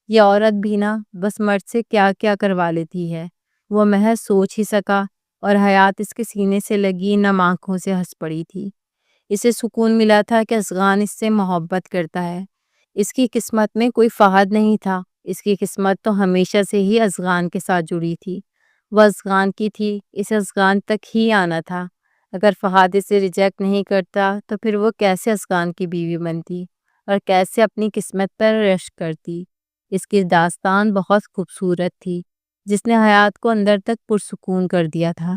یہ عورت بھی نا بس مرد سے کیا کیا کروا لیتی ہے، وہ محض سوچ ہی سکا اور حیات اس کے سینے سے لگی نم آنکھوں سے ہنس پڑی تھی۔ اسے سکون ملا تھا کہ افغان اس سے محبت کرتا ہے۔ اس کی قسمت میں کوئی فہد نہیں تھا، اس کی قسمت تو ہمیشہ سے ہی افغان کے ساتھ جڑی تھی۔ وہ افغان کی تھی، اسے افغان تک ہی آنا تھا۔ اگر فہد اسے ریجیکٹ نہیں کرتا تو پھر وہ کیسے افغان کی بیوی بنتی اور کیسے اپنی قسمت پر رشک کرتی؟ اس کی داستان بہت خوبصورت تھی، جس نے حیات کو اندر تک پرسکون کر دیا تھا۔